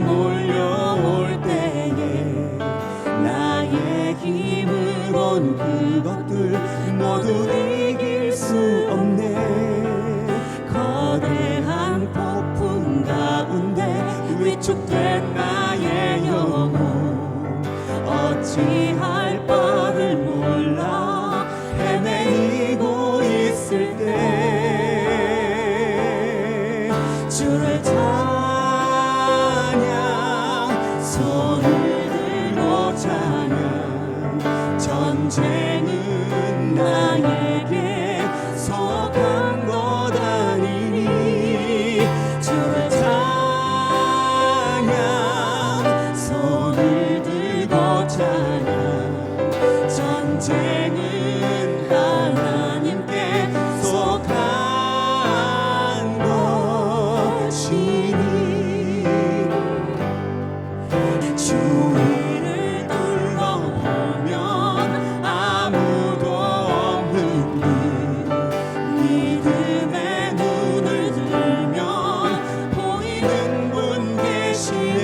몰려올 때에 나의 힘으론 그것들 모두 이길 수 없네. 거대한 폭풍 가운데 위축된 나의 영혼 어찌할 바를 몰라 헤매이고 있을 때 주를 찬양 손을 들고 찬양 전쟁은 나에게 속한 것 아니니 주를 찬양 손을 들고 찬양 전쟁은 하나님께 속한 것이니 주위를 둘러보면 아무도 없는 듯 믿음의 눈을 들면 보이는 분 계시네.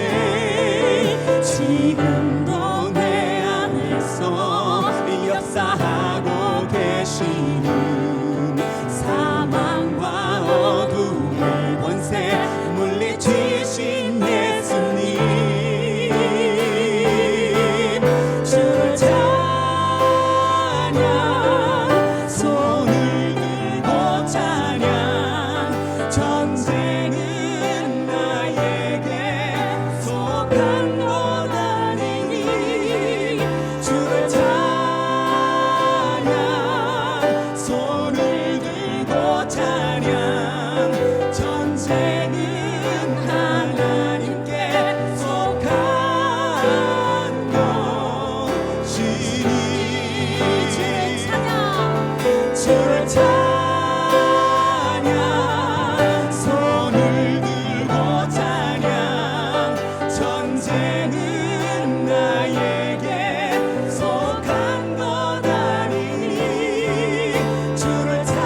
지금도 내 안에서 역사하고 계시는 사망과 어둠의 권세 물리치신 예수님 주를 찬양 손을 들고 찬양 전쟁은 나에게 속한 것 아니니 주를 찬양 손을 들고 찬양 전쟁은 하나님께 속한 것이니 주를 찬양 손을 들고 찬양 전쟁은 나에게 속한 것 아니니 주를 찬양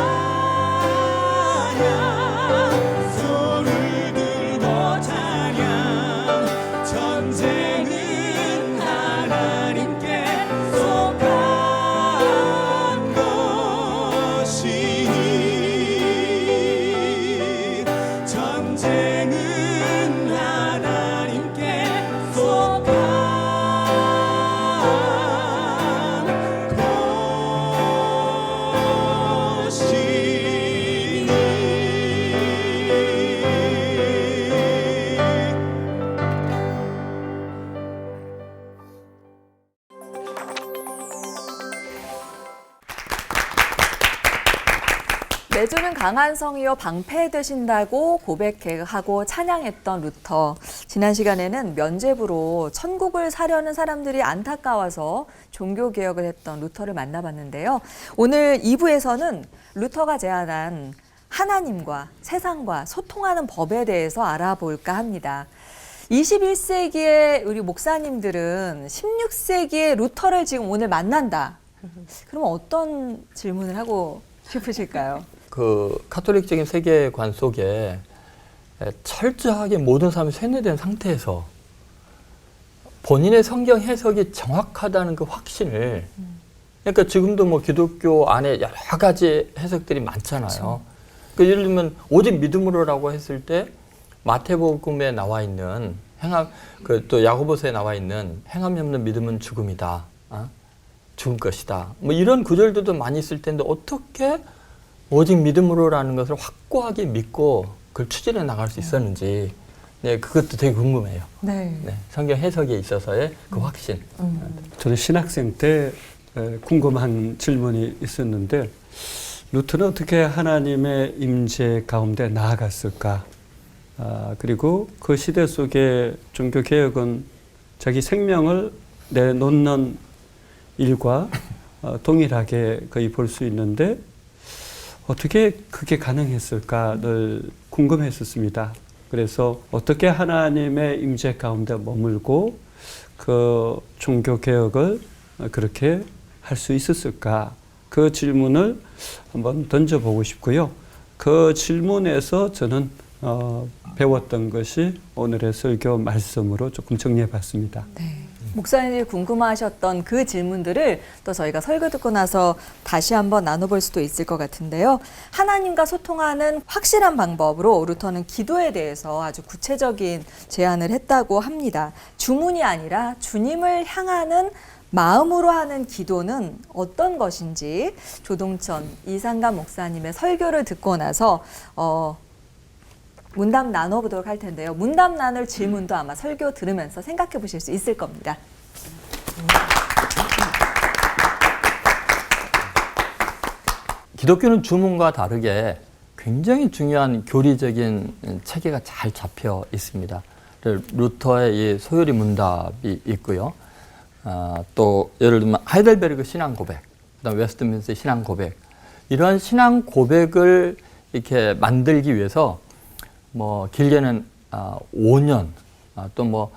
손을 들고 찬양 전쟁은 하나님께 속한 것이니 전쟁은 하나님께 속한 내주는 강한 성이요 방패되신다고 고백하고 찬양했던 루터. 지난 시간에는 면죄부로 천국을 사려는 사람들이 안타까워서 종교개혁을 했던 루터를 만나봤는데요. 오늘 2부에서는 루터가 제안한 하나님과 세상과 소통하는 법에 대해서 알아볼까 합니다. 21세기의 우리 목사님들은 16세기의 루터를 지금 오늘 만난다. 그럼 어떤 질문을 하고 싶으실까요? 그 카톨릭적인 세계관 속에 철저하게 모든 사람이 세뇌된 상태에서 본인의 성경 해석이 정확하다는 그 확신을 그러니까 지금도 뭐 기독교 안에 여러 가지 해석들이 많잖아요. 그렇죠. 그 예를 들면 오직 믿음으로라고 했을 때 마태복음에 나와 있는 또 야고보서에 나와 있는 행함이 없는 믿음은 죽음이다. 죽을 것이다. 뭐 이런 구절들도 많이 있을 텐데 어떻게 오직 믿음으로라는 것을 확고하게 믿고 그걸 추진해 나갈 수 있었는지 네, 그것도 되게 궁금해요. 네. 네, 성경 해석에 있어서의 그 확신. 저는 신학생 때 궁금한 질문이 있었는데 루터는 어떻게 하나님의 임재 가운데 나아갔을까? 그리고 그 시대 속에 종교개혁은 자기 생명을 내놓는 일과 동일하게 거의 볼 수 있는데 어떻게 그게 가능했을까를 궁금했었습니다. 그래서 어떻게 하나님의 임재 가운데 머물고 그 종교개혁을 그렇게 할 수 있었을까? 그 질문을 한번 던져보고 싶고요. 그 질문에서 저는 배웠던 것이 오늘의 설교 말씀으로 조금 정리해봤습니다. 네. 목사님이 궁금하셨던 그 질문들을 또 저희가 설교 듣고 나서 다시 한번 나눠볼 수도 있을 것 같은데요. 하나님과 소통하는 확실한 방법으로 루터는 기도에 대해서 아주 구체적인 제안을 했다고 합니다. 주문이 아니라 주님을 향하는 마음으로 하는 기도는 어떤 것인지 조동천 이상감 목사님의 설교를 듣고 나서 문답 나눠보도록 할 텐데요. 문답 나눌 질문도 아마 설교 들으면서 생각해 보실 수 있을 겁니다. 기독교는 주문과 다르게 굉장히 중요한 교리적인 체계가 잘 잡혀 있습니다. 루터의 이 소요리 문답이 있고요. 또 예를 들면 하이델베르그 신앙 고백, 그다음 웨스트민스터 신앙 고백, 이런 신앙 고백을 이렇게 만들기 위해서 뭐 길게는 5년 또 뭐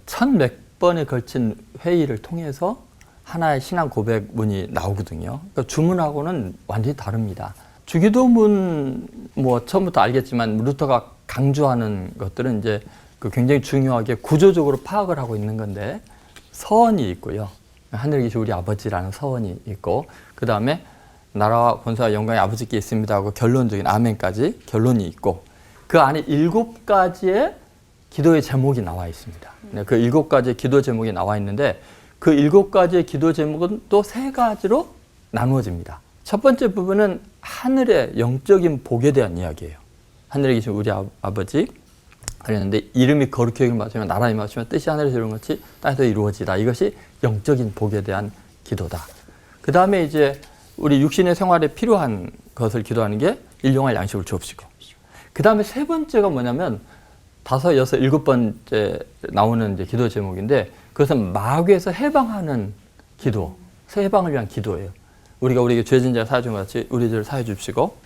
1000몇 번에 걸친 회의를 통해서 하나의 신앙 고백문이 나오거든요. 그러니까 주문하고는 완전히 다릅니다. 주기도문 뭐 처음부터 알겠지만 루터가 강조하는 것들은 이제 그 굉장히 중요하게 구조적으로 파악을 하고 있는 건데, 서원이 있고요. 하늘에 계신 우리 아버지라는 서원이 있고, 그 다음에 나라와 권세와 영광이 아버지께 있습니다 하고 결론적인 아멘까지 결론이 있고, 그 안에 7가지의 기도의 제목이 나와 있습니다. 그 7가지의 기도 제목이 나와 있는데, 그 7가지의 기도 제목은 또 3가지로 나누어집니다. 첫 번째 부분은 하늘의 영적인 복에 대한 이야기예요. 하늘에 계신 우리 아버지 그랬는데, 이름이 거룩히 여김을 받으시며 나라에 임하시며 뜻이 하늘에서 이룬 것이 땅에서 이루어지다. 이것이 영적인 복에 대한 기도다. 그 다음에 이제 우리 육신의 생활에 필요한 것을 기도하는 게 일용할 양식을 주옵시고, 그 다음에 3번째가 뭐냐면 5, 6, 7번째 나오는 이제 기도 제목인데, 그것은 마귀에서 해방하는 기도, 해방을 위한 기도예요. 우리가 우리에게 죄진 자를 사하여 준 것 같이 우리 죄를 사하여 주시고,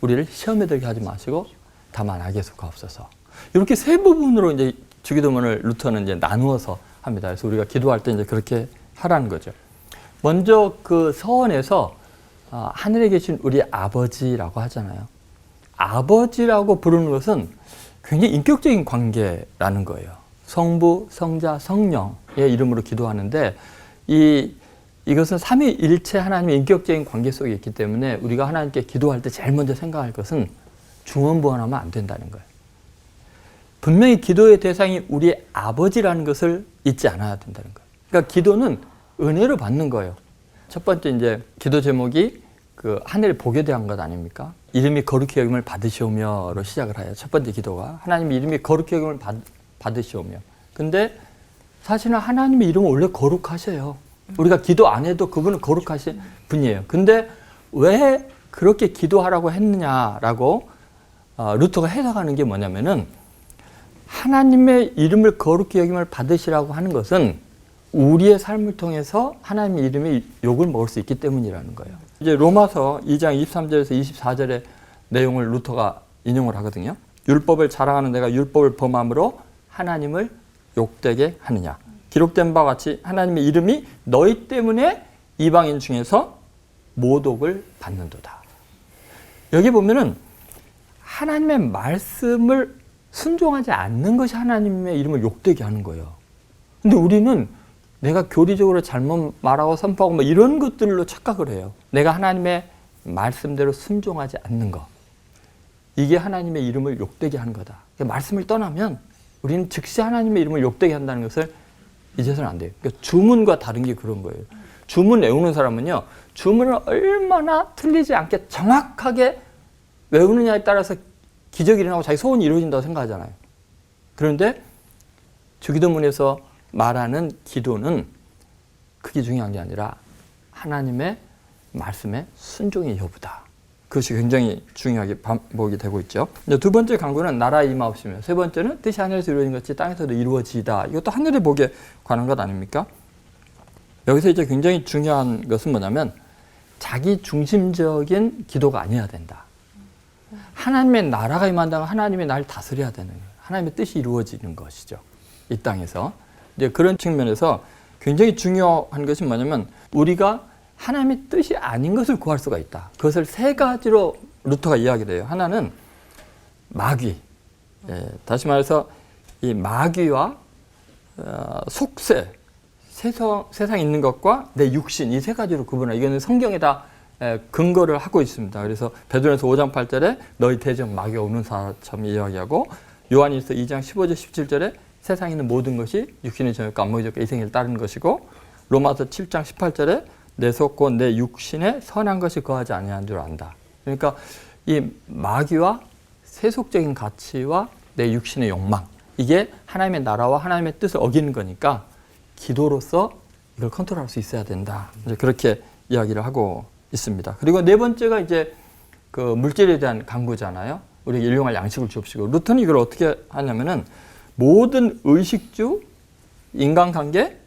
우리를 시험에 들게 하지 마시고 다만 악에서 구하옵소서. 이렇게 3부분으로 이제 주기도문을 루터는 이제 나누어서 합니다. 그래서 우리가 기도할 때 이제 그렇게 하라는 거죠. 먼저 그 서원에서 하늘에 계신 우리 아버지라고 하잖아요. 아버지라고 부르는 것은 굉장히 인격적인 관계라는 거예요. 성부, 성자, 성령의 이름으로 기도하는데, 이것은 삼위일체 하나님의 인격적인 관계 속에 있기 때문에 우리가 하나님께 기도할 때 제일 먼저 생각할 것은 중언부언하면 안 된다는 거예요. 분명히 기도의 대상이 우리 아버지라는 것을 잊지 않아야 된다는 거예요. 그러니까 기도는 은혜로 받는 거예요. 첫 번째 이제 기도 제목이 그 하늘의 복에 대한 것 아닙니까? 이름이 거룩히 여김을 받으시오며로 시작을 해요. 첫 번째 기도가 하나님의 이름이 거룩히 여김을 받으시오며. 근데 사실은 하나님의 이름은 원래 거룩하셔요. 우리가 기도 안 해도 그분은 거룩하신 분이에요. 근데 왜 그렇게 기도하라고 했느냐라고 루터가 해석하는 게 뭐냐면은, 하나님의 이름을 거룩히 여김을 받으시라고 하는 것은 우리의 삶을 통해서 하나님의 이름의 욕을 먹을 수 있기 때문이라는 거예요. 이제 로마서 2장 23절에서 24절의 내용을 루터가 인용을 하거든요. 율법을 자랑하는 내가 율법을 범함으로 하나님을 욕되게 하느냐. 기록된 바와 같이 하나님의 이름이 너희 때문에 이방인 중에서 모독을 받는도다. 여기 보면은 하나님의 말씀을 순종하지 않는 것이 하나님의 이름을 욕되게 하는 거예요. 근데 우리는 내가 교리적으로 잘못 말하고 선포하고 뭐 이런 것들로 착각을 해요. 내가 하나님의 말씀대로 순종하지 않는 것, 이게 하나님의 이름을 욕되게 하는 거다. 말씀을 떠나면 우리는 즉시 하나님의 이름을 욕되게 한다는 것을 잊어서는 안 돼요. 그러니까 주문과 다른 게 그런 거예요. 주문 외우는 사람은요, 주문을 얼마나 틀리지 않게 정확하게 외우느냐에 따라서 기적이 일어나고 자기 소원이 이루어진다고 생각하잖아요. 그런데 주기도문에서 말하는 기도는 그게 중요한 게 아니라 하나님의 말씀에 순종의 여부다. 그것이 굉장히 중요하게 반복이 되고 있죠. 이제 두 번째 강구는 나라에 임하옵시며, 세 번째는 뜻이 하늘에서 이루어진 것이 땅에서도 이루어지다. 이것도 하늘의 복에 관한 것 아닙니까? 여기서 이제 굉장히 중요한 것은 뭐냐면, 자기 중심적인 기도가 아니어야 된다. 하나님의 나라가 임한다면 하나님의 나를 다스려야 되는 거예요. 하나님의 뜻이 이루어지는 것이죠. 이 땅에서. 이제 그런 측면에서 굉장히 중요한 것이 뭐냐면, 우리가 하나님의 뜻이 아닌 것을 구할 수가 있다. 그것을 3가지로 루터가 이야기를 해요. 하나는 마귀, 다시 말해서 이 마귀와 속세, 세상에 있는 것과 내 육신 이 세 가지로 구분해. 이거는 성경에 다 근거를 하고 있습니다. 그래서 베드로전서 5장 8절에 너희 대적 마귀가 오는 사처럼 이야기하고 요한일서 2장 15절 17절에 세상에 있는 모든 것이 육신의 정욕과 안목의적과 이생애를 따르는 것이고 로마서 7장 18절에 내 속 내 육신에 선한 것이 거하지 아니한 줄 안다. 그러니까 이 마귀와 세속적인 가치와 내 육신의 욕망 이게 하나님의 나라와 하나님의 뜻을 어기는 거니까 기도로서 이걸 컨트롤할 수 있어야 된다. 이제 그렇게 이야기를 하고 있습니다. 그리고 네 번째가 이제 그 물질에 대한 강구잖아요. 우리에게 일용할 양식을 주옵시고 루터는 이걸 어떻게 하냐면은 모든 의식주, 인간관계,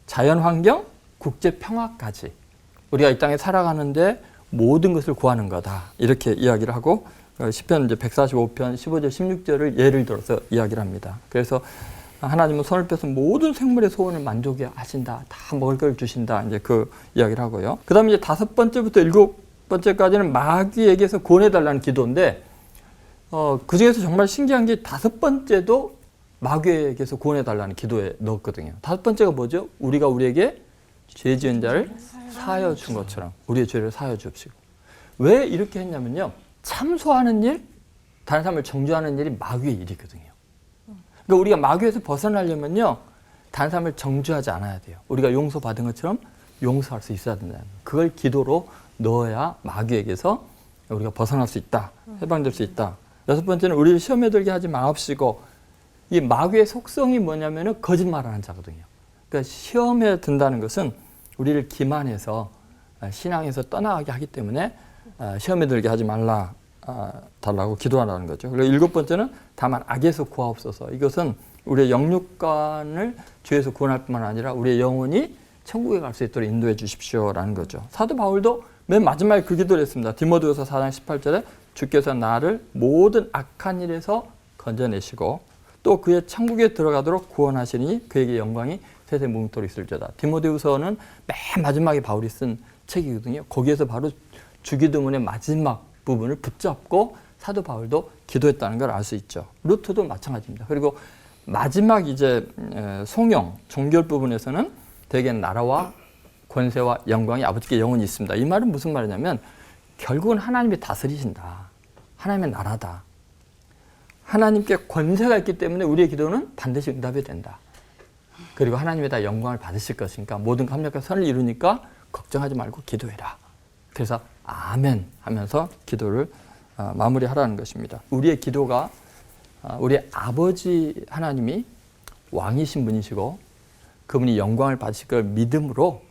자연환경, 국제평화까지 우리가 이 땅에 살아가는데 모든 것을 구하는 거다. 이렇게 이야기를 하고 시편 이제 145편 15절 16절을 예를 들어서 이야기를 합니다. 그래서 하나님은 손을 펴서 모든 생물의 소원을 만족해 하신다. 다 먹을 걸 주신다. 이제 그 이야기를 하고요. 그 다음에 이제 5번째부터 7번째까지는 마귀에게서 구원해달라는 기도인데, 그 중에서 정말 신기한 게 5번째도 마귀에게서 구원해달라는 기도에 넣었거든요. 5번째가 뭐죠? 우리가 우리에게 죄 지은 자를 사하여 준 것처럼 우리의 죄를 사하여 주옵시고. 왜 이렇게 했냐면요. 참소하는 일, 다른 사람을 정죄하는 일이 마귀의 일이거든요. 그러니까 우리가 마귀에서 벗어나려면요. 다른 사람을 정죄하지 않아야 돼요. 우리가 용서받은 것처럼 용서할 수 있어야 된다는 거예요. 그걸 기도로 넣어야 마귀에게서 우리가 벗어날 수 있다. 해방될 수 있다. 6번째는 우리를 시험에 들게 하지 마옵시고 이 마귀의 속성이 뭐냐면은 거짓말하는 자거든요. 그러니까 시험에 든다는 것은 우리를 기만해서 신앙에서 떠나가게 하기 때문에 시험에 들게 하지 말라 달라고 기도하라는 거죠. 그리고 7번째는 다만 악에서 구하옵소서. 이것은 우리의 영육간을 죄에서 구원할 뿐만 아니라 우리의 영혼이 천국에 갈 수 있도록 인도해 주십시오라는 거죠. 사도 바울도 맨 마지막에 그 기도를 했습니다. 디모데후서 4장 18절에 주께서 나를 모든 악한 일에서 건져내시고 또 그의 천국에 들어가도록 구원하시니 그에게 영광이 세세 무궁토록 있을지어다. 디모데후서는 맨 마지막에 바울이 쓴 책이거든요. 거기에서 바로 주기도문의 마지막 부분을 붙잡고 사도 바울도 기도했다는 걸 알 수 있죠. 루터도 마찬가지입니다. 그리고 마지막 이제 송영, 종결 부분에서는 대개 나라와 권세와 영광이 아버지께 영원히 있습니다. 이 말은 무슨 말이냐면 결국은 하나님이 다스리신다. 하나님의 나라다. 하나님께 권세가 있기 때문에 우리의 기도는 반드시 응답이 된다. 그리고 하나님이 다 영광을 받으실 것이니까 모든 합력과 선을 이루니까 걱정하지 말고 기도해라. 그래서 아멘 하면서 기도를 마무리하라는 것입니다. 우리의 기도가 우리 아버지 하나님이 왕이신 분이시고 그분이 영광을 받으실 걸 믿음으로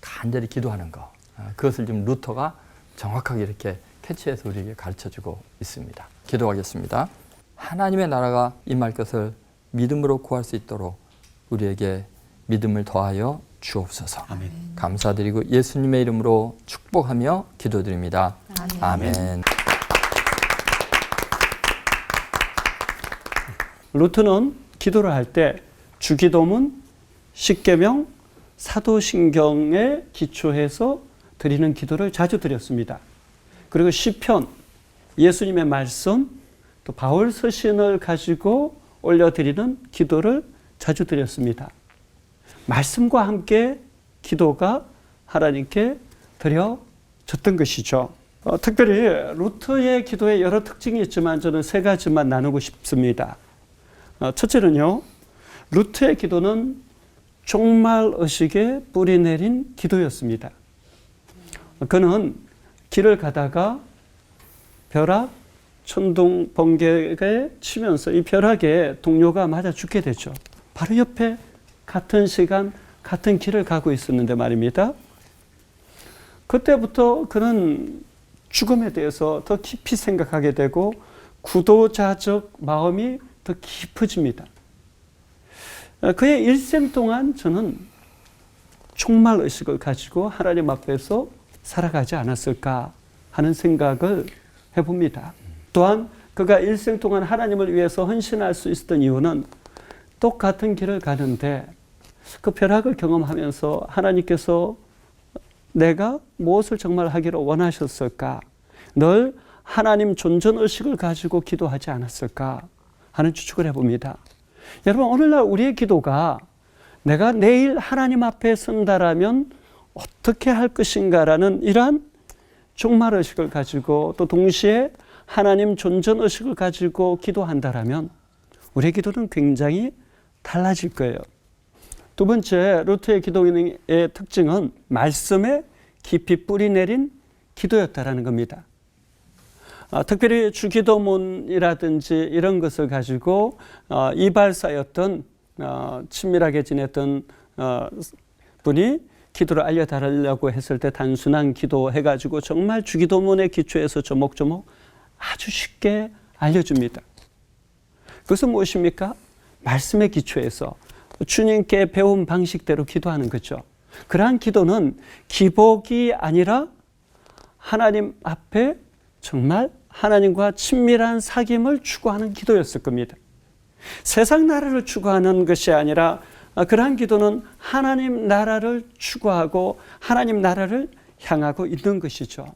간절히 기도하는 것. 그것을 지금 루터가 정확하게 이렇게 캐치해서 우리에게 가르쳐주고 있습니다. 기도하겠습니다. 하나님의 나라가 임할 것을 믿음으로 구할 수 있도록 우리에게 믿음을 더하여 주옵소서. 아멘. 감사드리고 예수님의 이름으로 축복하며 기도드립니다. 아멘. 아멘. 루터는 기도를 할 때 주기도문, 십계명, 사도신경에 기초해서 드리는 기도를 자주 드렸습니다. 그리고 시편, 예수님의 말씀, 또 바울 서신을 가지고 올려드리는 기도를 자주 드렸습니다. 말씀과 함께 기도가 하나님께 드려졌던 것이죠. 특별히 루터의 기도에 여러 특징이 있지만 저는 3가지만 나누고 싶습니다. 첫째는요, 루터의 기도는 종말의식에 뿌리 내린 기도였습니다. 그는 길을 가다가 벼락, 천둥, 번개에 치면서 이 벼락에 동료가 맞아 죽게 되죠. 바로 옆에 같은 시간, 같은 길을 가고 있었는데 말입니다. 그때부터 그는 죽음에 대해서 더 깊이 생각하게 되고 구도자적 마음이 더 깊어집니다. 그의 일생 동안 저는 종말의식을 가지고 하나님 앞에서 살아가지 않았을까 하는 생각을 해봅니다. 또한 그가 일생 동안 하나님을 위해서 헌신할 수 있었던 이유는 똑같은 길을 가는데 그 벼락을 경험하면서 하나님께서 내가 무엇을 정말 하기를 원하셨을까? 늘 하나님 존전의식을 가지고 기도하지 않았을까? 하는 추측을 해봅니다. 여러분, 오늘날 우리의 기도가 내가 내일 하나님 앞에 선다라면 어떻게 할 것인가라는 이러한 종말의식을 가지고 또 동시에 하나님 존전의식을 가지고 기도한다라면 우리의 기도는 굉장히 달라질 거예요. 두 번째, 루트의 기도의 특징은 말씀에 깊이 뿌리 내린 기도였다라는 겁니다. 특별히 주기도문이라든지 이런 것을 가지고 이발사였던 친밀하게 지냈던 분이 기도를 알려달라고 했을 때 단순한 기도 해가지고 정말 주기도문의 기초에서 조목조목 아주 쉽게 알려줍니다. 그것은 무엇입니까? 말씀의 기초에서 주님께 배운 방식대로 기도하는 거죠. 그러한 기도는 기복이 아니라 하나님 앞에 정말 하나님과 친밀한 사귐을 추구하는 기도였을 겁니다. 세상 나라를 추구하는 것이 아니라 그러한 기도는 하나님 나라를 추구하고 하나님 나라를 향하고 있는 것이죠.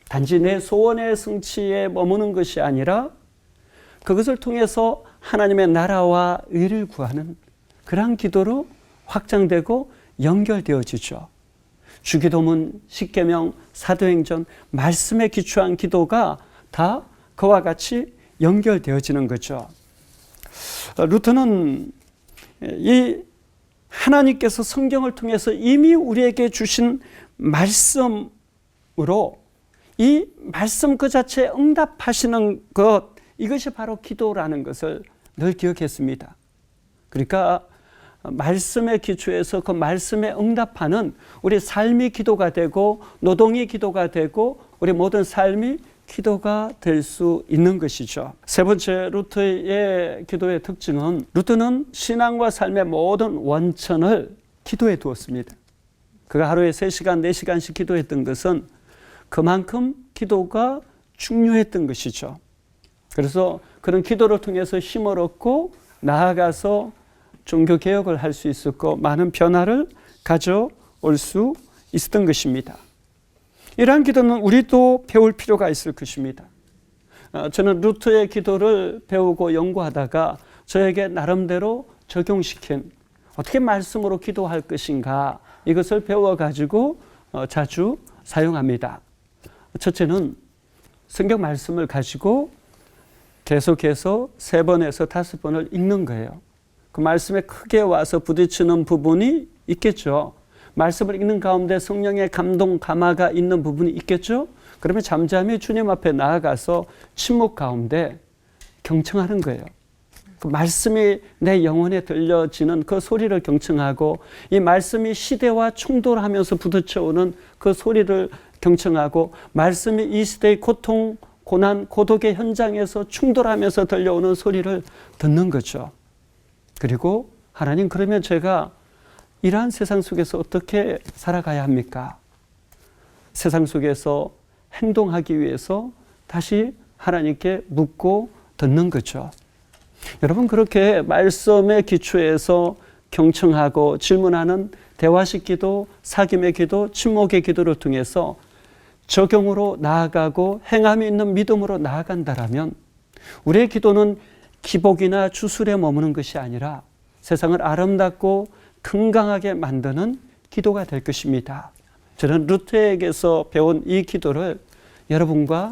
단지 내 소원의 성취에 머무는 것이 아니라 그것을 통해서 하나님의 나라와 의를 구하는 그러한 기도로 확장되고 연결되어지죠. 주기도문, 십계명, 사도행전, 말씀에 기초한 기도가 다 그와 같이 연결되어지는 거죠. 루터는 이 하나님께서 성경을 통해서 이미 우리에게 주신 말씀으로 이 말씀 그 자체에 응답하시는 것, 이것이 바로 기도라는 것을 늘 기억했습니다. 그러니까 말씀의 기초에서 그 말씀에 응답하는 우리 삶이 기도가 되고 노동이 기도가 되고 우리 모든 삶이 기도가 될 수 있는 것이죠. 세 번째, 루터의 기도의 특징은 루터는 신앙과 삶의 모든 원천을 기도에 두었습니다. 그가 하루에 3시간, 4시간씩 기도했던 것은 그만큼 기도가 중요했던 것이죠. 그래서 그런 기도를 통해서 힘을 얻고 나아가서 종교개혁을 할 수 있었고 많은 변화를 가져올 수 있었던 것입니다. 이러한 기도는 우리도 배울 필요가 있을 것입니다. 저는 루터의 기도를 배우고 연구하다가 저에게 나름대로 적용시킨 어떻게 말씀으로 기도할 것인가 이것을 배워가지고 자주 사용합니다. 첫째는 성경 말씀을 가지고 계속해서 3번에서 5번을 읽는 거예요. 그 말씀에 크게 와서 부딪히는 부분이 있겠죠. 말씀을 읽는 가운데 성령의 감동, 감화가 있는 부분이 있겠죠. 그러면 잠잠히 주님 앞에 나아가서 침묵 가운데 경청하는 거예요. 그 말씀이 내 영혼에 들려지는 그 소리를 경청하고 이 말씀이 시대와 충돌하면서 부딪혀오는 그 소리를 경청하고 말씀이 이 시대의 고통, 고난, 고독의 현장에서 충돌하면서 들려오는 소리를 듣는 거죠. 그리고 하나님, 그러면 제가 이러한 세상 속에서 어떻게 살아가야 합니까? 세상 속에서 행동하기 위해서 다시 하나님께 묻고 듣는 거죠. 여러분, 그렇게 말씀의 기초에서 경청하고 질문하는 대화식 기도, 사귐의 기도, 침묵의 기도를 통해서 적용으로 나아가고 행함이 있는 믿음으로 나아간다라면 우리의 기도는 기복이나 주술에 머무는 것이 아니라 세상을 아름답고 건강하게 만드는 기도가 될 것입니다. 저는 루터에게서 배운 이 기도를 여러분과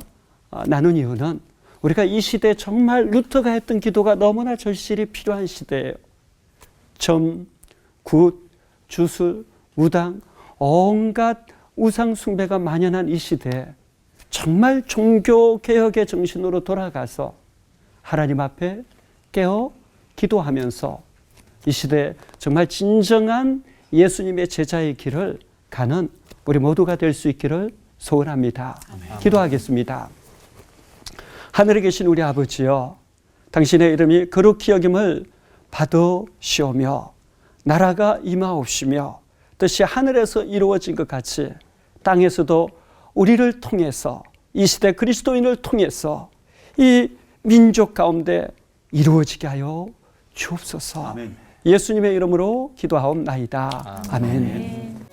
나눈 이유는 우리가 이 시대에 정말 루터가 했던 기도가 너무나 절실히 필요한 시대예요. 점, 굿, 주술, 무당, 온갖 우상 숭배가 만연한 이 시대에 정말 종교개혁의 정신으로 돌아가서 하나님 앞에 깨어 기도하면서 이 시대에 정말 진정한 예수님의 제자의 길을 가는 우리 모두가 될 수 있기를 소원합니다. 기도하겠습니다. 하늘에 계신 우리 아버지여, 당신의 이름이 거룩히 여김을 받으시오며 나라가 임하옵시며 뜻이 하늘에서 이루어진 것 같이 땅에서도 우리를 통해서 이 시대 그리스도인을 통해서 이 민족 가운데 이루어지게 하여 주옵소서. 아멘. 예수님의 이름으로 기도하옵나이다. 아멘.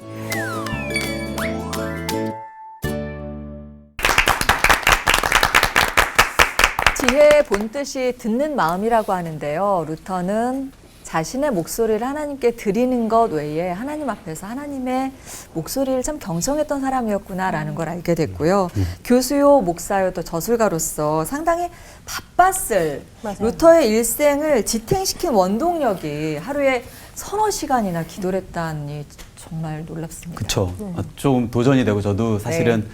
지혜 본뜻이 듣는 마음이라고 하는데요. 루터는 자신의 목소리를 하나님께 드리는 것 외에 하나님 앞에서 하나님의 목소리를 참 경청했던 사람이었구나라는 걸 알게 됐고요. 교수요, 목사요, 또 저술가로서 상당히 바빴을 루터의 일생을 지탱시킨 원동력이 하루에 서너 시간이나 기도를 했다니 정말 놀랍습니다. 그렇죠. 좀 도전이 되고 저도 사실은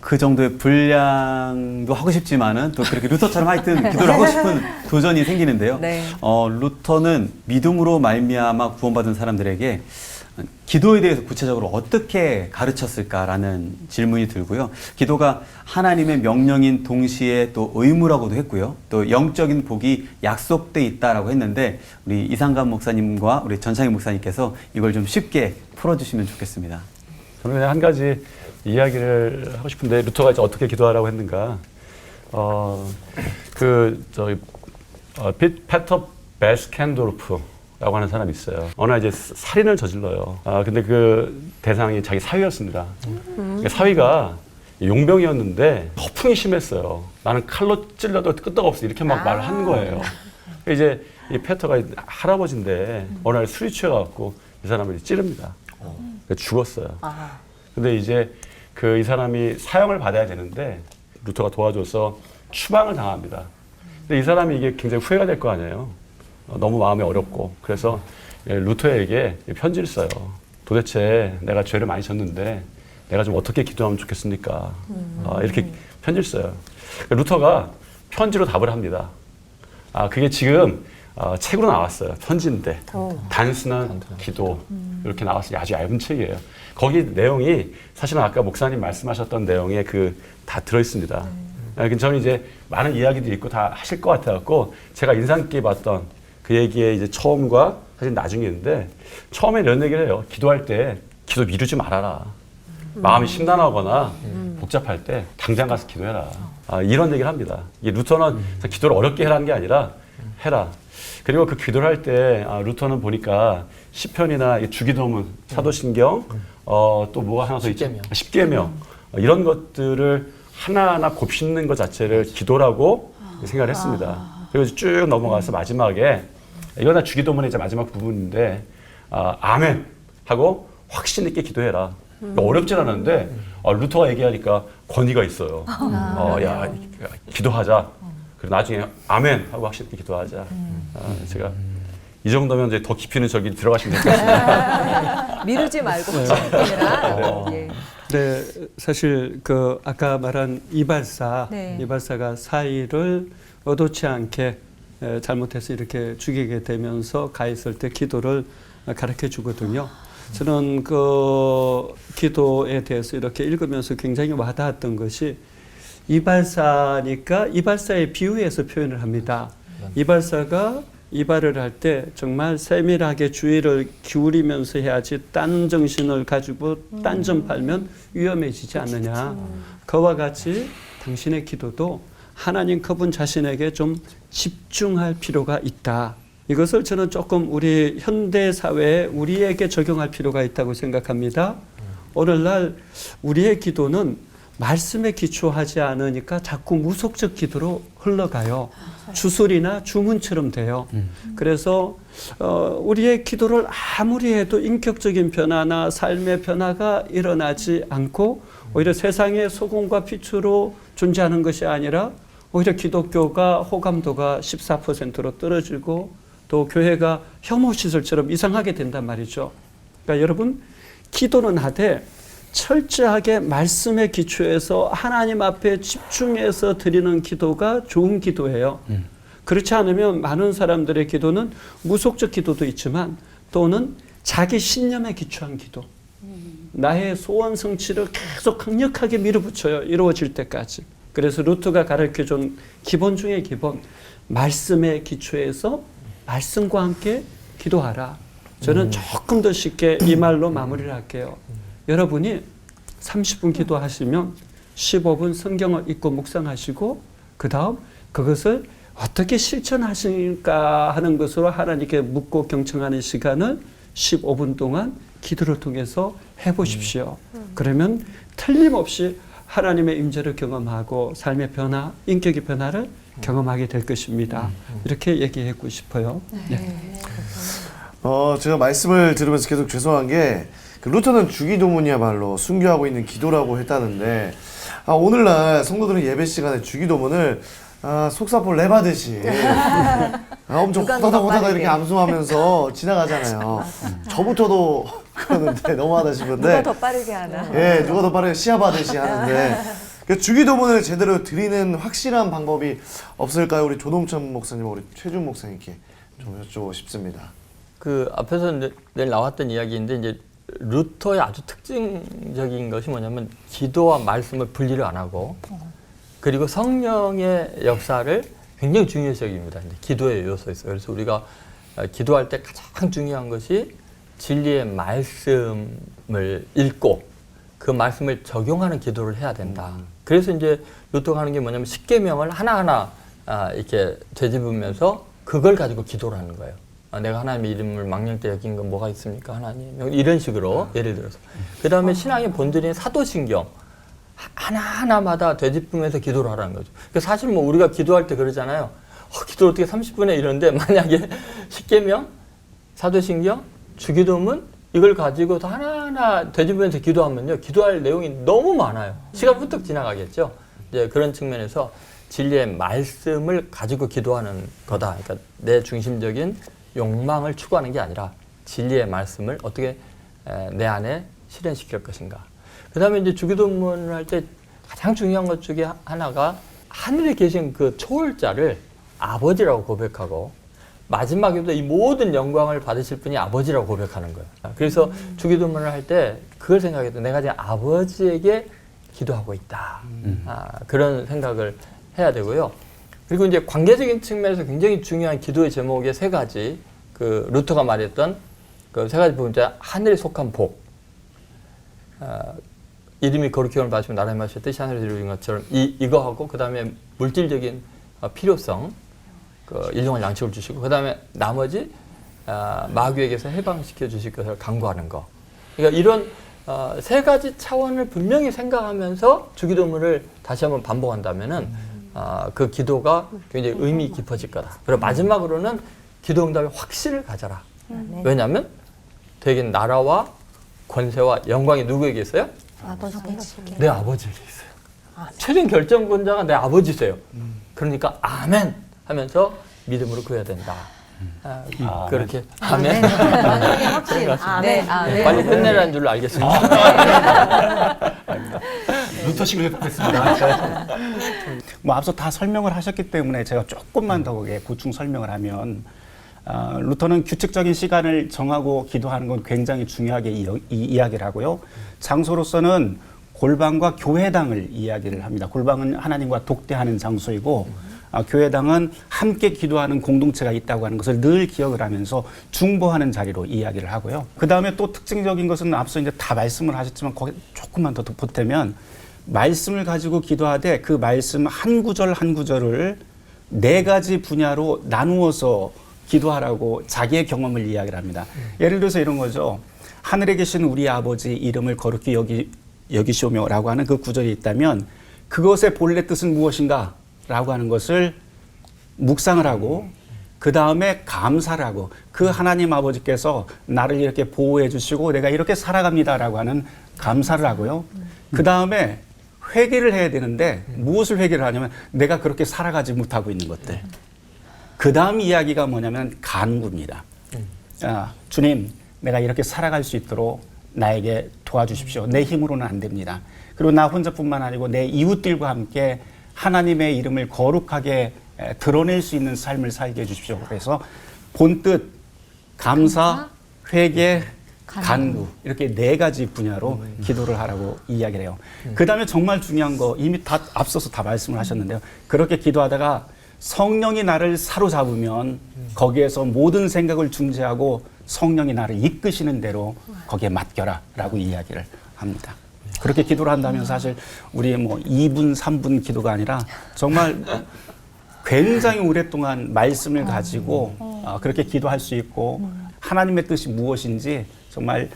그 정도의 분량도 하고 싶지만은 또 그렇게 루터처럼 하여튼 기도를 하고 싶은 도전이 생기는데요. 네. 루터는 믿음으로 말미암아 구원받은 사람들에게 기도에 대해서 구체적으로 어떻게 가르쳤을까라는 질문이 들고요. 기도가 하나님의 명령인 동시에 또 의무라고도 했고요. 또 영적인 복이 약속돼 있다라고 했는데 우리 이상감 목사님과 우리 전창희 목사님께서 이걸 좀 쉽게 풀어주시면 좋겠습니다. 저는 그냥 한 가지 이야기를 하고 싶은데 루터가 이제 어떻게 기도하라고 했는가? 페터 베스켄도르프라고 하는 사람이 있어요. 어느 날 이제 살인을 저질러요. 근데 그 대상이 자기 사위였습니다. 그러니까 사위가 용병이었는데 허풍이 심했어요. 나는 칼로 찔러도 끄떡 없어 이렇게 막 말을 한 거예요. 이제 이 페터가 할아버지인데 어느 날 술이 취해갖고 이 사람을 찌릅니다. 죽었어요. 근데 이제 이 사람이 사형을 받아야 되는데 루터가 도와줘서 추방을 당합니다. 근데 이 사람이 이게 굉장히 후회가 될 거 아니에요. 너무 마음이 어렵고 그래서 루터에게 편지를 써요. 도대체 내가 죄를 많이 졌는데 내가 좀 어떻게 기도하면 좋겠습니까? 이렇게 편지를 써요. 루터가 편지로 답을 합니다. 그게 지금 책으로 나왔어요. 편지인데 단순한 기도 이렇게 나왔어요. 아주 얇은 책이에요. 거기 내용이 사실은 아까 목사님 말씀하셨던 내용에 다 들어있습니다. 저는 이제 많은 이야기도 있고 다 하실 것 같아갖고 제가 인상 깊게 봤던 그 얘기의 이제 처음과 사실 나중이었는데 처음에 이런 얘기를 해요. 기도할 때 기도 미루지 말아라. 마음이 심란하거나 복잡할 때 당장 가서 기도해라. 이런 얘기를 합니다. 이 루터는 기도를 어렵게 해라는 게 아니라 해라. 그리고 그 기도를 할 때 루터는 보니까 시편이나 주기도문, 사도신경, 또 뭐가 하나 더 있죠? 십계명 이런 것들을 하나하나 곱씹는 것 자체를 기도라고 생각을 했습니다. 그리고 쭉 넘어가서 마지막에 이건 다 주기도문의 이제 마지막 부분인데 아멘 하고 확신 있게 기도해라. 어렵진 않은데 루터가 얘기하니까 권위가 있어요. 야 기도하자. 그리고 나중에 아멘 하고 확실히 기도하자. 제가 이 정도면 이제 더 깊이는 저기 들어가시면 될 것 같습니다. 미루지 말고 하시라. 예. 네, 사실 아까 말한 이발사가 사위를 의도치 않게 잘못해서 이렇게 죽이게 되면서 가 있을 때 기도를 가르쳐 주거든요. 저는 그 기도에 대해서 이렇게 읽으면서 굉장히 와닿았던 것이 이발사니까 이발사의 비유에서 표현을 합니다. 이발사가 이발을 할 때 정말 세밀하게 주의를 기울이면서 해야지 딴 정신을 가지고 딴 점 팔면 위험해지지 않느냐. 그와 같이 당신의 기도도 하나님 그분 자신에게 좀 집중할 필요가 있다. 이것을 저는 조금 우리 현대 사회에 우리에게 적용할 필요가 있다고 생각합니다. 오늘날 우리의 기도는 말씀에 기초하지 않으니까 자꾸 무속적 기도로 흘러가요. 주술이나 주문처럼 돼요. 그래서 우리의 기도를 아무리 해도 인격적인 변화나 삶의 변화가 일어나지 않고 오히려 세상의 소금과 빛으로 존재하는 것이 아니라 오히려 기독교가 호감도가 14%로 떨어지고 또 교회가 혐오시설처럼 이상하게 된단 말이죠. 그러니까 여러분 기도는 하되 철저하게 말씀에 기초해서 하나님 앞에 집중해서 드리는 기도가 좋은 기도예요. 그렇지 않으면 많은 사람들의 기도는 무속적 기도도 있지만 또는 자기 신념에 기초한 기도. 나의 소원 성취를 계속 강력하게 밀어붙여요. 이루어질 때까지. 그래서 루터가 가르쳐준 기본 중에 기본, 말씀에 기초해서 말씀과 함께 기도하라. 저는 조금 더 쉽게 이 말로 마무리를 할게요. 여러분이 30분 기도하시면 15분 성경을 읽고 묵상하시고 그 다음 그것을 어떻게 실천하실까 하는 것으로 하나님께 묻고 경청하는 시간을 15분 동안 기도를 통해서 해보십시오. 그러면 틀림없이 하나님의 임재를 경험하고 삶의 변화, 인격의 변화를 경험하게 될 것입니다. 이렇게 얘기하고 싶어요. 네. 제가 말씀을 들으면서 계속 죄송한 게 그 루터는 주기도문이야말로 순교하고 있는 기도라고 했다는데 오늘날 성도들은 예배 시간에 주기도문을 속사포 랩하듯이 엄청 누가 호다닥 빠르게. 이렇게 암송하면서 지나가잖아요. 저부터도 그러는데 너무하다 싶은데 누가 더 빠르게 하나? 예, 누가 더 빠르게 시합하듯이 하는데 그 주기도문을 제대로 드리는 확실한 방법이 없을까요? 우리 조동천 목사님, 우리 최준 목사님께 좀 여쭤보고 싶습니다. 그 앞에서 늘 나왔던 이야기인데 이제 루터의 아주 특징적인 것이 뭐냐면 기도와 말씀을 분리를 안 하고 그리고 성령의 역사를 굉장히 중요시 여깁니다. 기도의 요소에 있어요. 그래서 우리가 기도할 때 가장 중요한 것이 진리의 말씀을 읽고 그 말씀을 적용하는 기도를 해야 된다. 그래서 이제 루터가 하는 게 뭐냐면 십계명을 하나하나 이렇게 되짚으면서 그걸 가지고 기도를 하는 거예요. 내가 하나님의 이름을 망령 때 여긴 건 뭐가 있습니까? 하나님. 이런 식으로 예를 들어서. 그 다음에 신앙의 본질인 사도신경. 하나하나마다 되짚으면서 기도를 하라는 거죠. 사실 뭐 우리가 기도할 때 그러잖아요. 기도 어떻게 30분에 이러는데 만약에 십계명, 사도신경, 주기도문 이걸 가지고서 하나하나 되짚으면서 기도하면요. 기도할 내용이 너무 많아요. 시간 후딱 지나가겠죠. 이제 그런 측면에서 진리의 말씀을 가지고 기도하는 거다. 그러니까 내 중심적인 욕망을 추구하는 게 아니라 진리의 말씀을 어떻게 내 안에 실현시킬 것인가. 그 다음에 이제 주기도문을 할 때 가장 중요한 것 중에 하나가 하늘에 계신 그 초월자를 아버지라고 고백하고 마지막에도 이 모든 영광을 받으실 분이 아버지라고 고백하는 거예요. 그래서 주기도문을 할 때 그걸 생각해도 내가 지금 아버지에게 기도하고 있다. 그런 생각을 해야 되고요. 그리고 이제 관계적인 측면에서 굉장히 중요한 기도의 제목의 세 가지, 그 루터가 말했던 그 세 가지 부분, 하늘에 속한 복, 이름이 거룩히 오늘 받으시면 나라의 마실 뜻이 하늘에 이루어진 것처럼 이거하고 그 다음에 물질적인 필요성, 그 일용할 양식을 주시고 그 다음에 나머지 마귀에게서 해방시켜 주실 것을 간구하는 거. 그러니까 이런 세 가지 차원을 분명히 생각하면서 주기도문을 다시 한번 반복한다면은 그 기도가 굉장히 의미 깊어질 거다. 그리고 마지막으로는 기도응답의 확신을 가져라. 왜냐하면 되게 나라와 권세와 영광이 누구에게 있어요? 내 아버지에게 있어요. 최종 결정권자가 내 아버지세요. 그러니까 아멘 하면서 믿음으로 구해야 된다. 그렇게 아멘. 네, 빨리 끝내라는 줄 알겠습니다. 루터식으로 해보겠습니다. 뭐 앞서 다 설명을 하셨기 때문에 제가 조금만 더 거기에 보충 설명을 하면 루터는 규칙적인 시간을 정하고 기도하는 건 굉장히 중요하게 이야기를 하고요. 장소로서는 골방과 교회당을 이야기를 합니다. 골방은 하나님과 독대하는 장소이고 교회당은 함께 기도하는 공동체가 있다고 하는 것을 늘 기억을 하면서 중보하는 자리로 이야기를 하고요. 그 다음에 또 특징적인 것은 앞서 이제 다 말씀을 하셨지만 거기 조금만 더 덧붙이면 말씀을 가지고 기도하되 그 말씀 한 구절 한 구절을 네 가지 분야로 나누어서 기도하라고 자기의 경험을 이야기를 합니다. 예를 들어서 이런 거죠. 하늘에 계신 우리 아버지 이름을 거룩히 여기시오며 라고 하는 그 구절이 있다면 그것의 본래 뜻은 무엇인가? 라고 하는 것을 묵상을 하고 그 다음에 감사를 하고 그 하나님 아버지께서 나를 이렇게 보호해 주시고 내가 이렇게 살아갑니다 라고 하는 감사를 하고요. 그 다음에 회개를 해야 되는데 무엇을 회개를 하냐면 내가 그렇게 살아가지 못하고 있는 것들. 그 다음 이야기가 뭐냐면 간구입니다. 주님, 내가 이렇게 살아갈 수 있도록 나에게 도와주십시오. 내 힘으로는 안 됩니다. 그리고 나 혼자뿐만 아니고 내 이웃들과 함께 하나님의 이름을 거룩하게 드러낼 수 있는 삶을 살게 해주십시오. 그래서 본뜻, 감사, 회개, 간구 이렇게 네 가지 분야로 기도를 하라고 이야기를 해요. 그 다음에 정말 중요한 거 이미 다 앞서서 다 말씀을 하셨는데요. 그렇게 기도하다가 성령이 나를 사로잡으면 거기에서 모든 생각을 중재하고 성령이 나를 이끄시는 대로 거기에 맡겨라 라고 이야기를 합니다. 그렇게 기도를 한다면 사실 우리 뭐 2분, 3분 기도가 아니라 정말 굉장히 오랫동안 말씀을 가지고 그렇게 기도할 수 있고 하나님의 뜻이 무엇인지 정말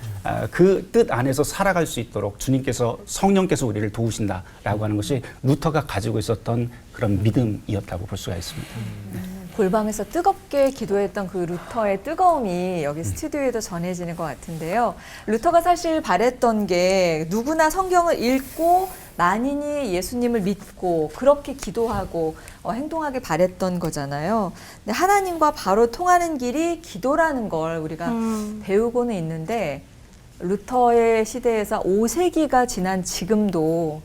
그 뜻 안에서 살아갈 수 있도록 주님께서 성령께서 우리를 도우신다라고 하는 것이 루터가 가지고 있었던 그런 믿음이었다고 볼 수가 있습니다. 골방에서 뜨겁게 기도했던 그 루터의 뜨거움이 여기 스튜디오에도 전해지는 것 같은데요. 루터가 사실 바랬던 게 누구나 성경을 읽고 만인이 예수님을 믿고 그렇게 기도하고 행동하길 바랬던 거잖아요. 근데 하나님과 바로 통하는 길이 기도라는 걸 우리가 배우고는 있는데 루터의 시대에서 5세기가 지난 지금도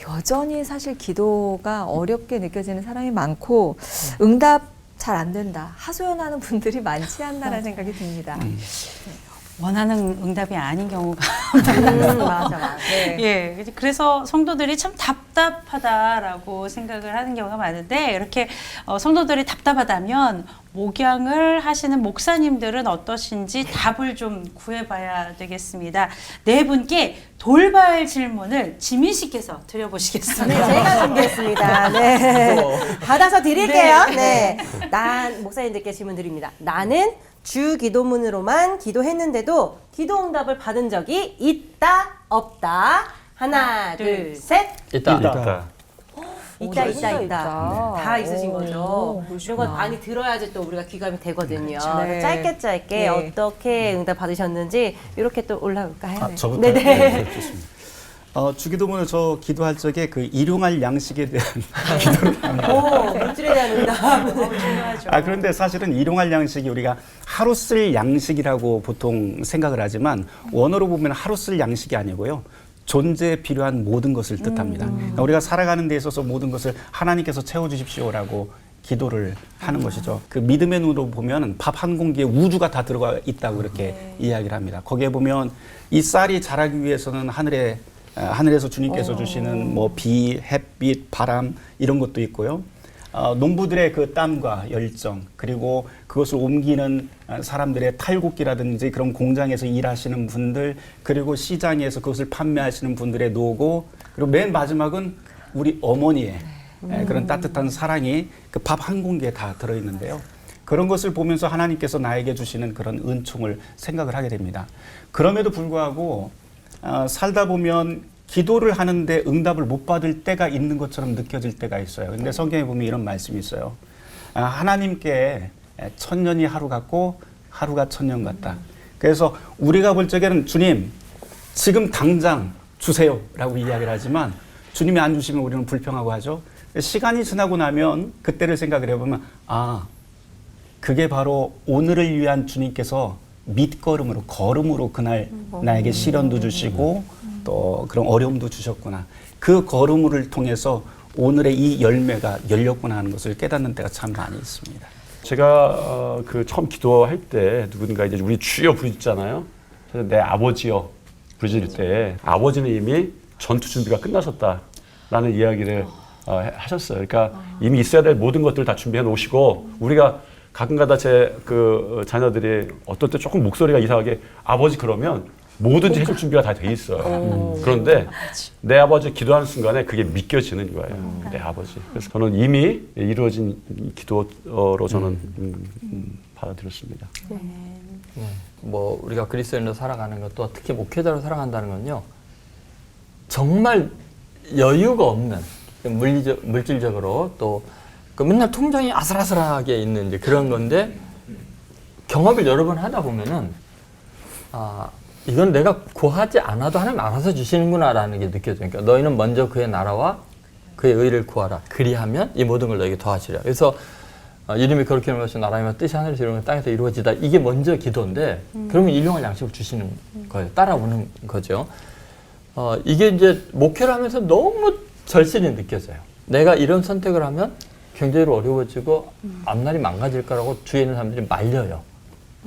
여전히 사실 기도가 어렵게 느껴지는 사람이 많고 응답 잘 안 된다, 하소연하는 분들이 많지 않나라는 생각이 듭니다. 원하는 응답이 아닌 경우가 맞아. 네. 예, 그래서 성도들이 참 답답하다라고 생각을 하는 경우가 많은데 이렇게 성도들이 답답하다면 목양을 하시는 목사님들은 어떠신지 답을 좀 구해봐야 되겠습니다. 네 분께 돌발 질문을 지민 씨께서 드려보시겠습니다. 네, 제가 준비했습니다. 네. 받아서 드릴게요. 네. 목사님들께 질문 드립니다. 나는 주 기도문으로만 기도했는데도 기도 응답을 받은 적이 있다, 없다. 하나, 둘, 셋. 있다. 있다. 다 있으신 거죠. 그러시구나. 이런 건 많이 들어야지 또 우리가 귀감이 되거든요. 네. 짧게 네. 어떻게 응답 받으셨는지 이렇게 또 올라올까요? 저부터 네네. 좋습니다. 주기도문을 저 기도할 적에 그 일용할 양식에 대한 기도를 합니다. 오, 물질에 대한 응답. 그런데 사실은 일용할 양식이 우리가 하루 쓸 양식이라고 보통 생각을 하지만 원어로 보면 하루 쓸 양식이 아니고요. 존재에 필요한 모든 것을 뜻합니다. 그러니까 우리가 살아가는 데 있어서 모든 것을 하나님께서 채워주십시오라고 기도를 하는 것이죠. 그 믿음의 눈으로 보면 밥 한 공기에 우주가 다 들어가 있다고 그렇게 이야기를 합니다. 거기에 보면 이 쌀이 자라기 위해서는 하늘에서 주님께서 주시는 뭐 비, 햇빛, 바람 이런 것도 있고요. 농부들의 그 땀과 열정, 그리고 그것을 옮기는 사람들의 탈곡기라든지 그런 공장에서 일하시는 분들, 그리고 시장에서 그것을 판매하시는 분들의 노고, 그리고 맨 마지막은 우리 어머니의 그런 따뜻한 사랑이 그 밥 한 공기에 다 들어있는데요. 그런 것을 보면서 하나님께서 나에게 주시는 그런 은총을 생각을 하게 됩니다. 그럼에도 불구하고 살다 보면 기도를 하는데 응답을 못 받을 때가 있는 것처럼 느껴질 때가 있어요. 근데 성경에 보면 이런 말씀이 있어요. 하나님께 천년이 하루 같고 하루가 천년 같다. 그래서 우리가 볼 적에는 주님 지금 당장 주세요 라고 이야기를 하지만 주님이 안 주시면 우리는 불평하고 하죠. 시간이 지나고 나면 그때를 생각을 해보면 그게 바로 오늘을 위한 주님께서 밑걸음으로 걸음으로 그날 나에게 시련도 주시고 또 그런 어려움도 주셨구나. 그 걸음을 통해서 오늘의 이 열매가 열렸구나 하는 것을 깨닫는 때가 참 많이 있습니다. 제가 그 처음 기도할 때 누군가 이제 우리 주여 부르짖잖아요. 그래서 내 아버지여 부르짖을 때 아버지는 이미 전투 준비가 끝나셨다라는 이야기를 하셨어요. 그러니까 이미 있어야 될 모든 것들을 다 준비해 놓으시고 우리가 가끔가다 제 그 자녀들이 어떨 때 조금 목소리가 이상하게 아버지 그러면 뭐든지 해줄 준비가 다 돼 있어요. 그런데 내 아버지 기도하는 순간에 그게 믿겨지는 거예요. 내 아버지. 그래서 저는 이미 이루어진 기도로 저는 받아들였습니다. 뭐 우리가 그리스도인으로 살아가는 것도 특히 목회자로 살아간다는 건요. 정말 여유가 없는 물질적으로 또 그 맨날 통장이 아슬아슬하게 있는 이제 그런 건데 경험을 여러 번 하다 보면은 이건 내가 구하지 않아도 하나님 알아서 주시는구나라는 게 느껴져요. 그러니까 너희는 먼저 그의 나라와 그의 의를 구하라. 그리하면 이 모든 걸 너에게 더하시리라. 그래서 이름이 그렇게 이루어져 나라의 뜻이 하늘에서 이루어진 땅에서 이루어지다. 이게 먼저 기도인데 그러면 일용할 양식을 주시는 거예요. 따라오는 거죠. 이게 이제 목회를 하면서 너무 절실히 느껴져요. 내가 이런 선택을 하면 경제로 어려워지고 앞날이 망가질 거라고 주위에 있는 사람들이 말려요.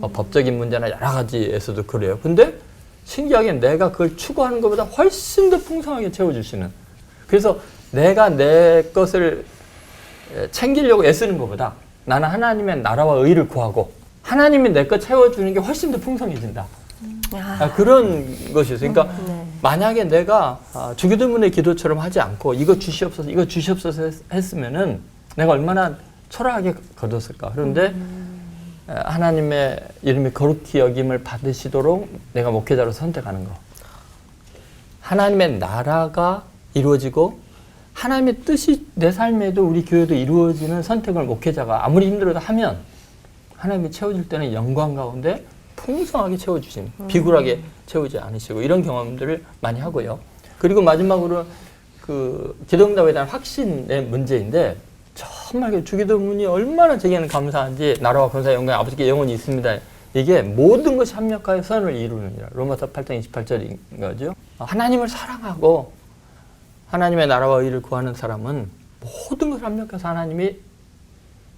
법적인 문제나 여러 가지에서도 그래요. 근데 신기하게 내가 그걸 추구하는 것보다 훨씬 더 풍성하게 채워주시는. 그래서 내가 내 것을 챙기려고 애쓰는 것보다 나는 하나님의 나라와 의를 구하고 하나님이 내 것 채워주는 게 훨씬 더 풍성해진다. 그런 것이었어요. 그러니까 만약에 내가 주기도문의 기도처럼 하지 않고 이거 주시옵소서 했으면은 내가 얼마나 초라하게 거뒀을까. 그런데 하나님의 이름이 거룩히 여김을 받으시도록 내가 목회자로 선택하는 거. 하나님의 나라가 이루어지고 하나님의 뜻이 내 삶에도 우리 교회도 이루어지는 선택을 목회자가 아무리 힘들어도 하면 하나님이 채워줄 때는 영광 가운데 풍성하게 채워주신, 비굴하게 채우지 않으시고 이런 경험들을 많이 하고요. 그리고 마지막으로 그 기도응답에 대한 확신의 문제인데 정말 주기도문이 얼마나 제게는 감사한지 나라와 권세와 영광이 아버지께 영원히 있습니다. 이게 모든 것이 합력하여 선을 이루느니라. 로마서 8장 28절인 거죠. 하나님을 사랑하고 하나님의 나라와 의를 구하는 사람은 모든 것을 합력해서 하나님이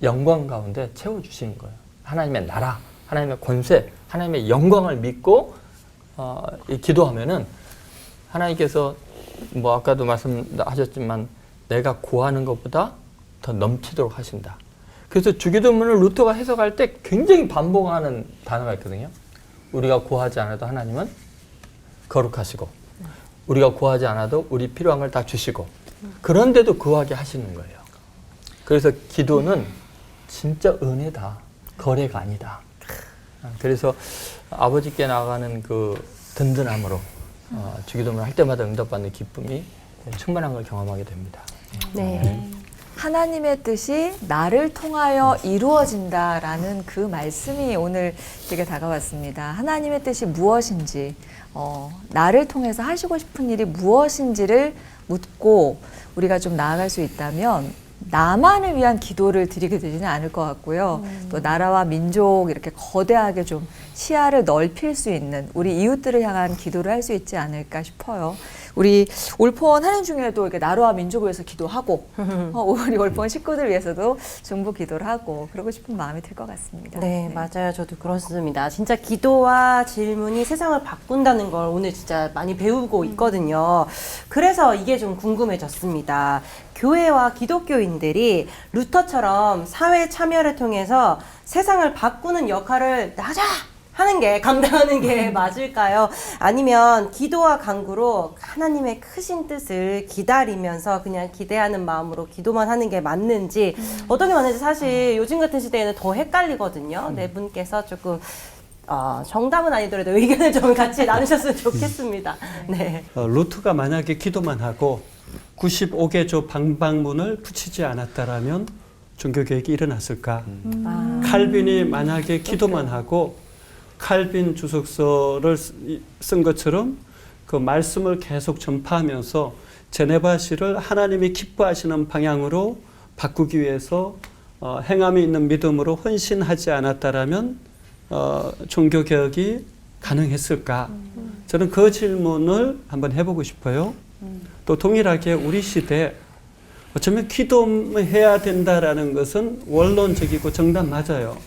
영광 가운데 채워주시는 거예요. 하나님의 나라, 하나님의 권세, 하나님의 영광을 믿고 기도하면은 하나님께서 뭐 아까도 말씀하셨지만 내가 구하는 것보다 더 넘치도록 하신다. 그래서 주기도문을 루터가 해석할 때 굉장히 반복하는 단어가 있거든요. 우리가 구하지 않아도 하나님은 거룩하시고 우리가 구하지 않아도 우리 필요한 걸 다 주시고 그런데도 구하게 하시는 거예요. 그래서 기도는 진짜 은혜다. 거래가 아니다. 그래서 아버지께 나가는 그 든든함으로 주기도문을 할 때마다 응답받는 기쁨이 충만한 걸 경험하게 됩니다. 네. 하나님의 뜻이 나를 통하여 이루어진다라는 그 말씀이 오늘 되게 다가왔습니다. 하나님의 뜻이 무엇인지, 나를 통해서 하시고 싶은 일이 무엇인지를 묻고 우리가 좀 나아갈 수 있다면 나만을 위한 기도를 드리게 되지는 않을 것 같고요. 또 나라와 민족 이렇게 거대하게 좀 시야를 넓힐 수 있는 우리 이웃들을 향한 기도를 할 수 있지 않을까 싶어요. 우리 올포원 하는 중에도 이렇게 나라와 민족을 위해서 기도하고 우리 올포원 식구들 위해서도 중보 기도를 하고 그러고 싶은 마음이 들 것 같습니다. 네, 맞아요. 저도 그렇습니다. 진짜 기도와 질문이 세상을 바꾼다는 걸 오늘 진짜 많이 배우고 있거든요. 그래서 이게 좀 궁금해졌습니다. 교회와 기독교인들이 루터처럼 사회 참여를 통해서 세상을 바꾸는 역할을 나자 하는 게, 감당하는 게 맞을까요? 아니면 기도와 간구로 하나님의 크신 뜻을 기다리면서 그냥 기대하는 마음으로 기도만 하는 게 맞는지, 어떤 게 맞는지 사실 요즘 같은 시대에는 더 헷갈리거든요. 네 분께서 조금 정답은 아니더라도 의견을 좀 같이 나누셨으면 좋겠습니다. 네. 루트가 만약에 기도만 하고 95개조 방방문을 붙이지 않았다라면 종교개혁이 일어났을까? 칼빈이 만약에 기도만 하고 칼빈 주석서를 쓴 것처럼 그 말씀을 계속 전파하면서 제네바시를 하나님이 기뻐하시는 방향으로 바꾸기 위해서 행함이 있는 믿음으로 헌신하지 않았다라면 종교개혁이 가능했을까? 저는 그 질문을 한번 해보고 싶어요. 또 동일하게 우리 시대에 어쩌면 기도해야 된다라는 것은 원론적이고 정답 맞아요.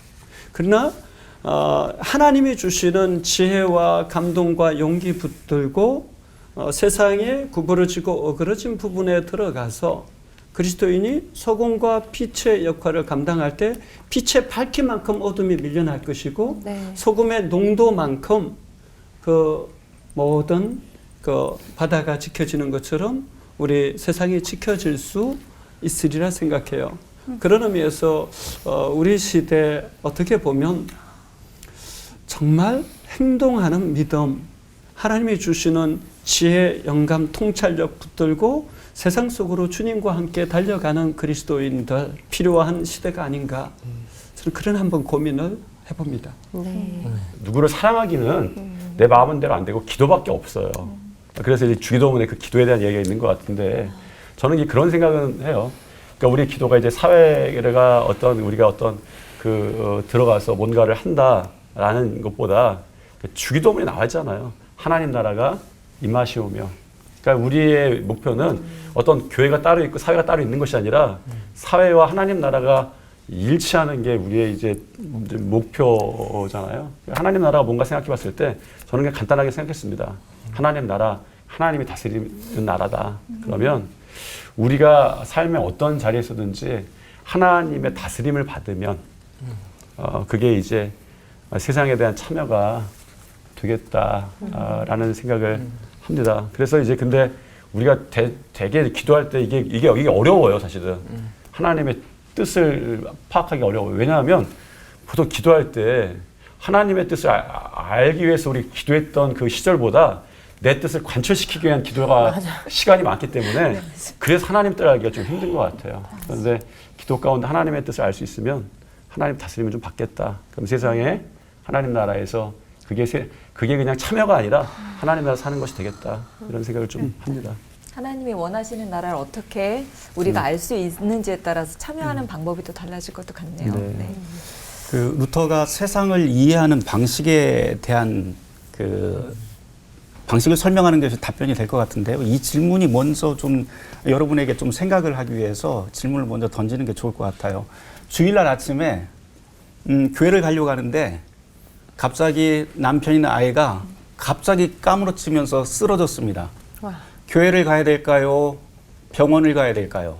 그러나 하나님이 주시는 지혜와 감동과 용기 붙들고 세상에 구부러지고 어그러진 부분에 들어가서 그리스도인이 소금과 빛의 역할을 감당할 때 빛의 밝기만큼 어둠이 밀려날 것이고 네. 소금의 농도만큼 그 모든 그 바다가 지켜지는 것처럼 우리 세상이 지켜질 수 있으리라 생각해요. 그런 의미에서 우리 시대 어떻게 보면 정말 행동하는 믿음, 하나님이 주시는 지혜, 영감, 통찰력 붙들고 세상 속으로 주님과 함께 달려가는 그리스도인들 필요한 시대가 아닌가. 저는 그런 한번 고민을 해봅니다. 네. 누구를 사랑하기는 내 마음은 대로 안 되고 기도밖에 없어요. 그래서 이제 주기도문에 그 기도에 대한 얘기가 있는 것 같은데 저는 그런 생각은 해요. 그러니까 우리 기도가 이제 사회가 우리가 들어가서 뭔가를 한다라는 것보다 주기도문에 나와 있잖아요. 하나님 나라가 임하시오며. 그러니까 우리의 목표는 어떤 교회가 따로 있고 사회가 따로 있는 것이 아니라 사회와 하나님 나라가 일치하는 게 우리의 이제 목표잖아요. 하나님 나라가 뭔가 생각해 봤을 때 저는 그냥 간단하게 생각했습니다. 하나님 나라, 하나님이 다스리는 나라다. 그러면 우리가 삶의 어떤 자리에서든지 하나님의 다스림을 받으면 그게 이제 세상에 대한 참여가 되겠다라는 생각을 합니다. 그래서 이제 근데 우리가 되게 기도할 때 이게 어려워요, 사실은. 하나님의 뜻을 파악하기 어려워요. 왜냐하면 보통 기도할 때 하나님의 뜻을 알기 위해서 우리 기도했던 그 시절보다 내 뜻을 관철시키기 위한 기도가 시간이 많기 때문에 그래서 하나님 뜻을 알기가 좀 힘든 것 같아요. 그런데 기도 가운데 하나님의 뜻을 알 수 있으면 하나님 다스림을 좀 받겠다. 그럼 세상에 하나님 나라에서 그게 그냥 참여가 아니라 하나님 나라 사는 것이 되겠다. 이런 생각을 좀 합니다. 하나님이 원하시는 나라를 어떻게 우리가 알 수 있는지에 따라서 참여하는 방법이 또 달라질 것도 같네요. 네. 네. 그 루터가 세상을 이해하는 방식에 대한 그 방식을 설명하는 것이 답변이 될 것 같은데요. 이 질문이 먼저 좀 여러분에게 좀 생각을 하기 위해서 질문을 먼저 던지는 게 좋을 것 같아요. 주일날 아침에 교회를 가려고 하는데 갑자기 남편이나 아이가 갑자기 까무러치면서 쓰러졌습니다. 와. 교회를 가야 될까요? 병원을 가야 될까요?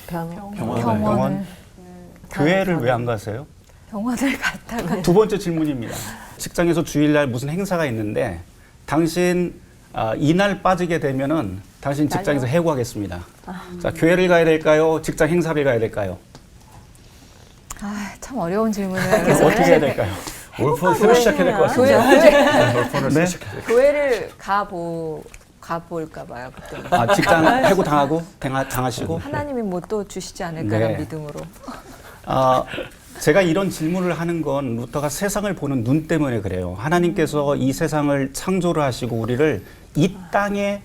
병원. 교회를 왜 안 가세요? 병원을 갔다가 두 번째 질문입니다. 직장에서 주일날 무슨 행사가 있는데 당신 이날 빠지게 되면은 당신 직장에서 해고하겠습니다. 자, 교회를 가야 될까요? 직장 행사를 가야 될까요? 참 어려운 질문을 어떻게 해야 될까요? 올폰 새로 시작해야 될 것 같습니다. 올폰을 새로 시작해야 될 것 교회를 가볼까 봐요. 그때. 직장 해고 당하시고 하나님이 뭐 또 주시지 않을까라는 네. 믿음으로. 제가 이런 질문을 하는 건 루터가 세상을 보는 눈 때문에 그래요. 하나님께서 이 세상을 창조를 하시고 우리를 이 땅에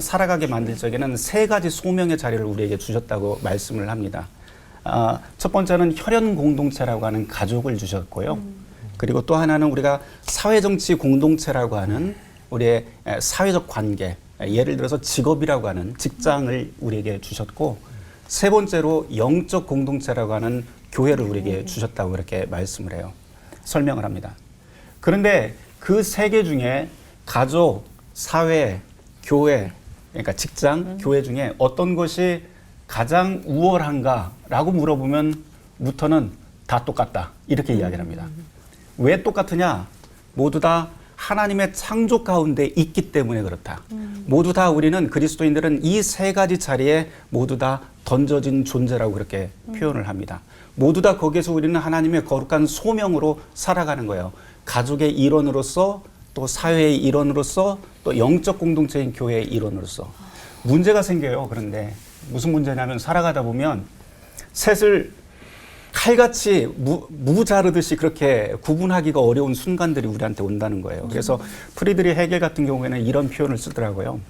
살아가게 만들 적에는 세 가지 소명의 자리를 우리에게 주셨다고 말씀을 합니다. 첫 번째는 혈연 공동체라고 하는 가족을 주셨고요. 그리고 또 하나는 우리가 사회정치 공동체라고 하는 우리의 사회적 관계, 예를 들어서 직업이라고 하는 직장을 우리에게 주셨고, 세 번째로 영적 공동체라고 하는 교회를 우리에게 주셨다고 이렇게 말씀을 해요. 설명을 합니다. 그런데 그 세 개 중에 가족, 사회, 교회, 그러니까 직장, 교회 중에 어떤 것이 가장 우월한가라고 물어보면 루터는 다 똑같다 이렇게 이야기를 합니다. 왜 똑같으냐? 모두 다 하나님의 창조 가운데 있기 때문에 그렇다. 모두 다 우리는 그리스도인들은 이 세 가지 자리에 모두 다 던져진 존재라고 그렇게 표현을 합니다. 모두 다 거기에서 우리는 하나님의 거룩한 소명으로 살아가는 거예요. 가족의 일원으로서, 또 사회의 일원으로서, 또 영적 공동체인 교회의 일원으로서. 문제가 생겨요. 그런데 무슨 문제냐면 살아가다 보면 셋을 칼같이 무 자르듯이 그렇게 구분하기가 어려운 순간들이 우리한테 온다는 거예요. 그래서 프리드리히 헤겔 같은 경우에는 이런 표현을 쓰더라고요.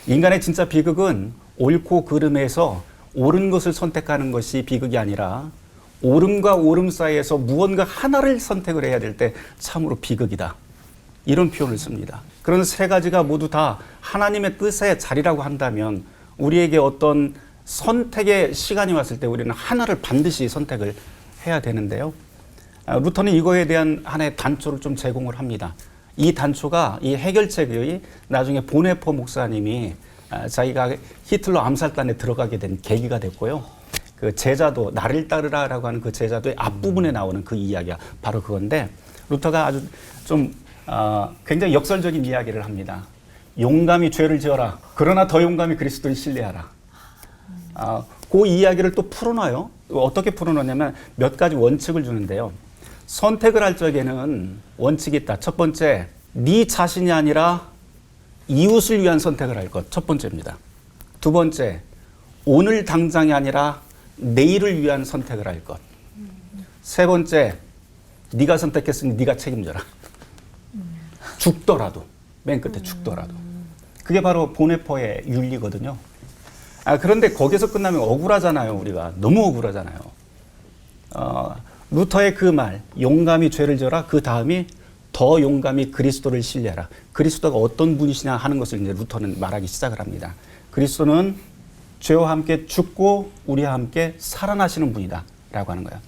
인간의 진짜 비극은 옳고 그름에서 옳은 것을 선택하는 것이 비극이 아니라 옳음과 옳음 사이에서 무언가 하나를 선택을 해야 될 때 참으로 비극이다. 이런 표현을 씁니다. 그런 세 가지가 모두 다 하나님의 뜻의 자리라고 한다면 우리에게 어떤 선택의 시간이 왔을 때 우리는 하나를 반드시 선택을 해야 되는데요. 루터는 이거에 대한 하나의 단초를 좀 제공을 합니다. 이 단초가 이 해결책의 나중에 보네퍼 목사님이 자기가 히틀러 암살단에 들어가게 된 계기가 됐고요. 그 제자도 나를 따르라라고 하는 그 제자도의 앞부분에 나오는 그 이야기가 바로 그건데 루터가 아주 좀 굉장히 역설적인 이야기를 합니다. 용감히 죄를 지어라. 그러나 더 용감히 그리스도를 신뢰하라. 그 이야기를 또 풀어놔요. 어떻게 풀어놓냐면 몇 가지 원칙을 주는데요. 선택을 할 적에는 원칙이 있다. 첫 번째, 네 자신이 아니라 이웃을 위한 선택을 할 것. 첫 번째입니다. 두 번째, 오늘 당장이 아니라 내일을 위한 선택을 할 것. 세 번째, 네가 선택했으니 네가 책임져라. 죽더라도, 맨 끝에 죽더라도. 그게 바로 보네퍼의 윤리거든요. 그런데 거기서 끝나면 억울하잖아요, 우리가. 너무 억울하잖아요. 루터의 그 말, 용감히 죄를 져라. 그 다음이 더 용감히 그리스도를 신뢰하라. 그리스도가 어떤 분이시냐 하는 것을 이제 루터는 말하기 시작을 합니다. 그리스도는 죄와 함께 죽고 우리와 함께 살아나시는 분이다. 라고 하는 거예요.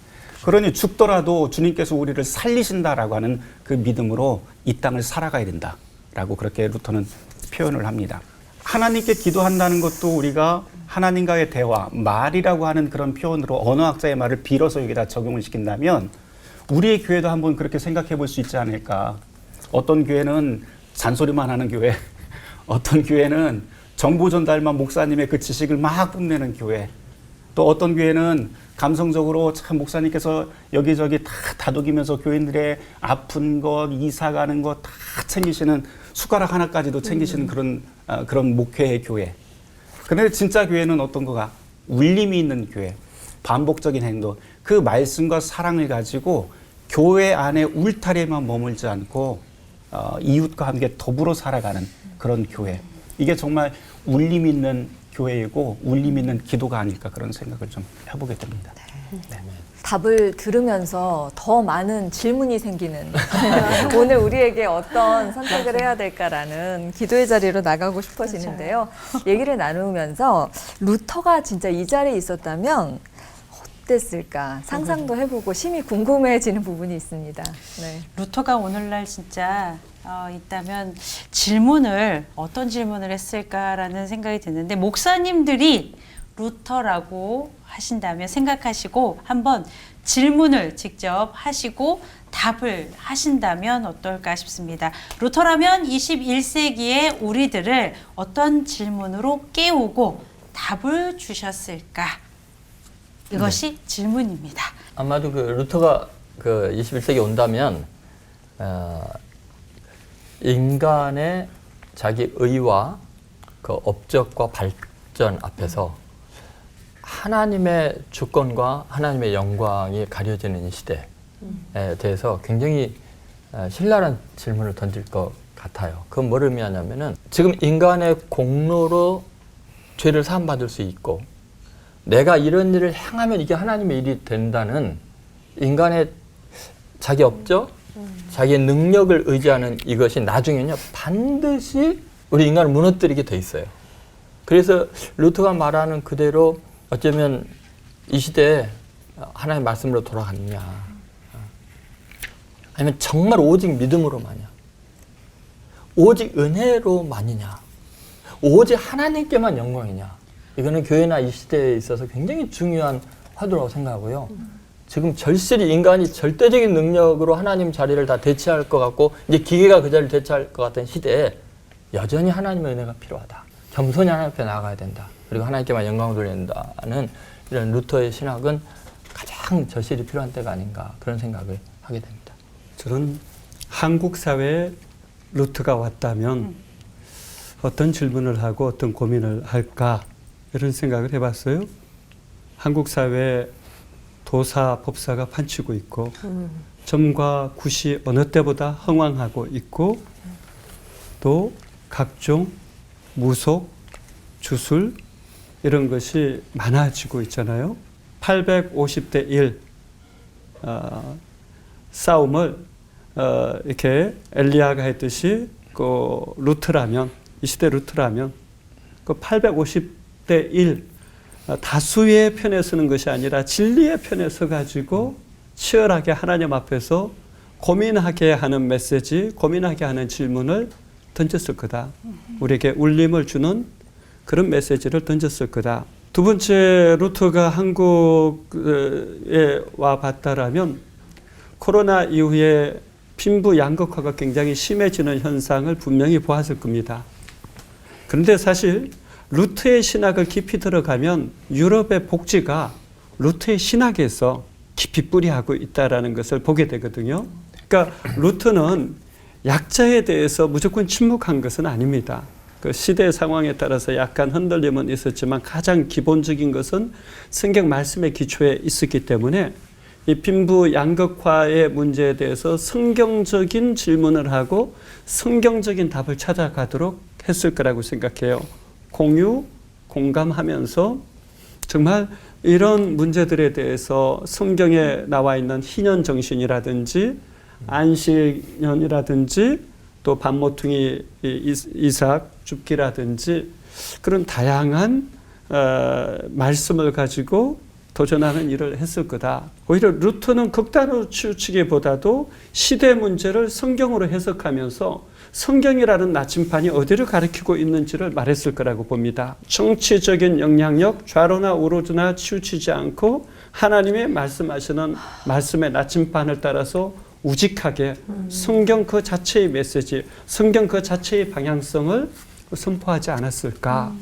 그러니 죽더라도 주님께서 우리를 살리신다라고 하는 그 믿음으로 이 땅을 살아가야 된다. 라고 그렇게 루터는 표현을 합니다. 하나님께 기도한다는 것도 우리가 하나님과의 대화, 말이라고 하는 그런 표현으로 언어학자의 말을 빌어서 여기다 적용을 시킨다면 우리의 교회도 한번 그렇게 생각해 볼 수 있지 않을까. 어떤 교회는 잔소리만 하는 교회, 어떤 교회는 정보 전달만 목사님의 그 지식을 막 뽐내는 교회, 또 어떤 교회는 감성적으로 참 목사님께서 여기저기 다 다독이면서 교인들의 아픈 것, 이사 가는 것 다 챙기시는 숟가락 하나까지도 챙기시는 그런 목회의 교회. 근데 진짜 교회는 어떤 거가 울림이 있는 교회, 반복적인 행동, 그 말씀과 사랑을 가지고 교회 안에 울타리에만 머물지 않고 이웃과 함께 더불어 살아가는 그런 교회. 이게 정말 울림 있는 교회이고 울림 있는 기도가 아닐까 그런 생각을 좀 해보게 됩니다. 네. 답을 들으면서 더 많은 질문이 생기는 오늘 우리에게 어떤 선택을 해야 될까라는 기도의 자리로 나가고 싶어지는데요. 얘기를 나누면서 루터가 진짜 이 자리에 있었다면 어땠을까 상상도 해보고 심히 궁금해지는 부분이 있습니다. 네. 루터가 오늘날 진짜 있다면 어떤 질문을 했을까라는 생각이 드는데, 목사님들이 루터라고 하신다면 생각하시고 한번 질문을 직접 하시고 답을 하신다면 어떨까 싶습니다. 루터라면 21세기의 우리들을 어떤 질문으로 깨우고 답을 주셨을까? 이것이 질문입니다. 아마도 그 루터가 그 21세기에 온다면 인간의 자기 의와 그 업적과 발전 앞에서 하나님의 주권과 하나님의 영광이 가려지는 이 시대에 대해서 굉장히 신랄한 질문을 던질 것 같아요. 그건 뭘 의미하냐면은 지금 인간의 공로로 죄를 사함받을 수 있고 내가 이런 일을 행하면 이게 하나님의 일이 된다는 인간의 자기 업적, 자기의 능력을 의지하는 이것이 나중에는요 반드시 우리 인간을 무너뜨리게 돼 있어요. 그래서 루터가 말하는 그대로 어쩌면 이 시대에 하나님의 말씀으로 돌아갔냐, 아니면 정말 오직 믿음으로만이냐, 오직 은혜로만이냐, 오직 하나님께만 영광이냐, 이거는 교회나 이 시대에 있어서 굉장히 중요한 화두라고 생각하고요. 지금 절실히 인간이 절대적인 능력으로 하나님 자리를 다 대체할 것 같고 이제 기계가 그 자리를 대체할 것 같은 시대에 여전히 하나님의 은혜가 필요하다. 겸손히 하나님 앞에 나아가야 된다. 그리고 하나님께만 영광을 돌려야 된다는 이런 루터의 신학은 가장 절실히 필요한 때가 아닌가 그런 생각을 하게 됩니다. 저는 한국 사회에 루터가 왔다면 어떤 질문을 하고 어떤 고민을 할까 이런 생각을 해봤어요. 한국 사회에 도사, 법사가 판치고 있고 점과 굿이 어느 때보다 흥왕하고 있고 또 각종 무속, 주술 이런 것이 많아지고 있잖아요. 850대 1 싸움을 이렇게 엘리야가 했듯이 그 루터라면 이 시대 루터라면 그 850대 1 다수의 편에 서는 것이 아니라 진리의 편에 서 가지고 치열하게 하나님 앞에서 고민하게 하는 메시지, 고민하게 하는 질문을 던졌을 거다. 우리에게 울림을 주는 그런 메시지를 던졌을 거다. 두 번째, 루터가 한국에 와 봤다라면 코로나 이후에 빈부 양극화가 굉장히 심해지는 현상을 분명히 보았을 겁니다. 그런데 사실 루터의 신학을 깊이 들어가면 유럽의 복지가 루터의 신학에서 깊이 뿌리하고 있다는 것을 보게 되거든요. 그러니까 루터는 약자에 대해서 무조건 침묵한 것은 아닙니다. 그 시대 상황에 따라서 약간 흔들림은 있었지만 가장 기본적인 것은 성경 말씀의 기초에 있었기 때문에 이 빈부 양극화의 문제에 대해서 성경적인 질문을 하고 성경적인 답을 찾아가도록 했을 거라고 생각해요. 공유, 공감하면서 정말 이런 문제들에 대해서 성경에 나와 있는 희년 정신이라든지 안식년이라든지 또 반모퉁이 이삭 줍기라든지 그런 다양한 말씀을 가지고 도전하는 일을 했을 거다. 오히려 루터는 극단으로 치우치기보다도 시대 문제를 성경으로 해석하면서 성경이라는 나침반이 어디를 가리키고 있는지를 말했을 거라고 봅니다. 정치적인 영향력 좌로나 우로나 치우치지 않고 하나님의 말씀하시는 말씀의 나침반을 따라서 우직하게 성경 그 자체의 메시지, 성경 그 자체의 방향성을 선포하지 않았을까.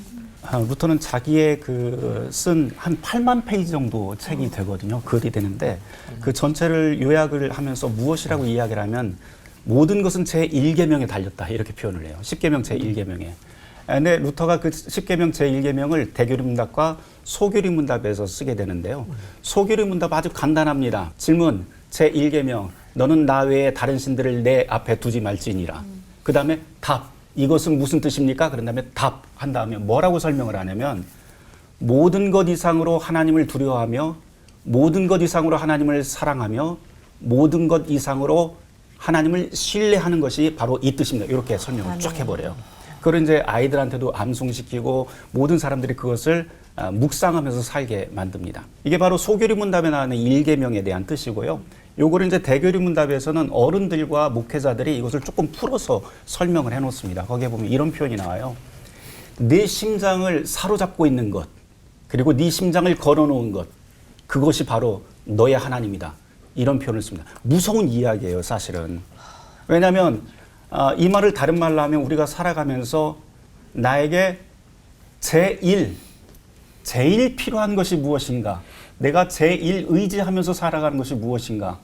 루터는 자기의 그 쓴 한 8만 페이지 정도 책이 되거든요. 글이 되는데 그 전체를 요약을 하면서 무엇이라고 이야기를 하면 모든 것은 제1계명에 달렸다 이렇게 표현을 해요. 10계명 제1계명에. 근데 루터가 그 10계명 제1계명을 대교리문답과 소교리문답에서 쓰게 되는데요. 소교리문답 아주 간단합니다. 질문 제1계명 너는 나 외에 다른 신들을 내 앞에 두지 말지니라. 그 다음에 답 이것은 무슨 뜻입니까? 그런 다음에 답 한 다음에 뭐라고 설명을 하냐면 모든 것 이상으로 하나님을 두려워하며 모든 것 이상으로 하나님을 사랑하며 모든 것 이상으로 하나님을 신뢰하는 것이 바로 이 뜻입니다. 이렇게 설명을 쫙 해버려요. 그걸 이제 아이들한테도 암송시키고 모든 사람들이 그것을 묵상하면서 살게 만듭니다. 이게 바로 소교리문답에 나오는 1계명에 대한 뜻이고요. 요거를 이제 대교리문답에서는 어른들과 목회자들이 이것을 조금 풀어서 설명을 해놓습니다. 거기에 보면 이런 표현이 나와요. 내 심장을 사로잡고 있는 것, 그리고 네 심장을 걸어놓은 것, 그것이 바로 너의 하나님이다. 이런 표현을 씁니다. 무서운 이야기예요, 사실은. 왜냐하면 이 말을 다른 말로 하면 우리가 살아가면서 나에게 제일 필요한 것이 무엇인가? 내가 제일 의지하면서 살아가는 것이 무엇인가?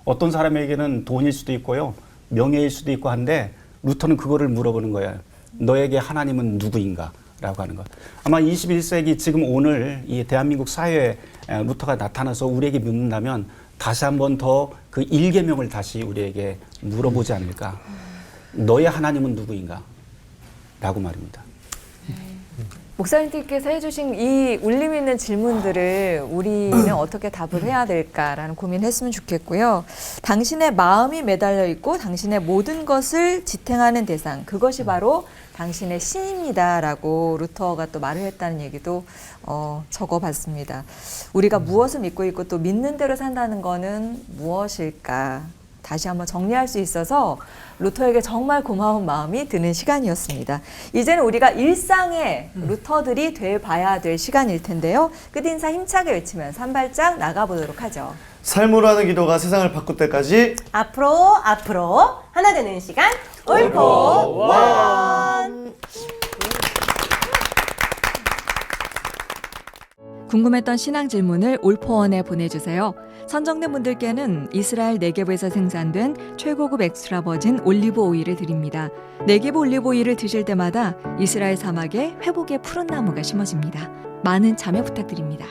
어떤 사람에게는 돈일 수도 있고요. 명예일 수도 있고 한데 루터는 그거를 물어보는 거예요. 너에게 하나님은 누구인가? 라고 하는 것. 아마 21세기 지금 오늘 이 대한민국 사회에 루터가 나타나서 우리에게 묻는다면 다시 한 번 더 그 1계명을 다시 우리에게 물어보지 않을까? 너의 하나님은 누구인가? 라고 말입니다. 목사님께서 해주신 이 울림 있는 질문들을 우리는 어떻게 답을 해야 될까라는 고민했으면 좋겠고요. 당신의 마음이 매달려 있고 당신의 모든 것을 지탱하는 대상, 그것이 바로 당신의 신입니다라고 루터가 또 말을 했다는 얘기도 적어봤습니다. 우리가 무엇을 믿고 있고 또 믿는 대로 산다는 거는 무엇일까? 다시 한번 정리할 수 있어서 루터에게 정말 고마운 마음이 드는 시간이었습니다. 이제는 우리가 일상의 루터들이 돼봐야 될 시간일 텐데요. 끝인사 힘차게 외치면서 한 발짝 나가보도록 하죠. 삶으로 하는 기도가 세상을 바꿀 때까지 앞으로 하나 되는 시간 올포원. 궁금했던 신앙 질문을 올포원에 보내주세요. 선정된 분들께는 이스라엘 네게브에서 생산된 최고급 엑스트라 버진 올리브 오일을 드립니다. 네게브 올리브 오일을 드실 때마다 이스라엘 사막에 회복의 푸른 나무가 심어집니다. 많은 참여 부탁드립니다.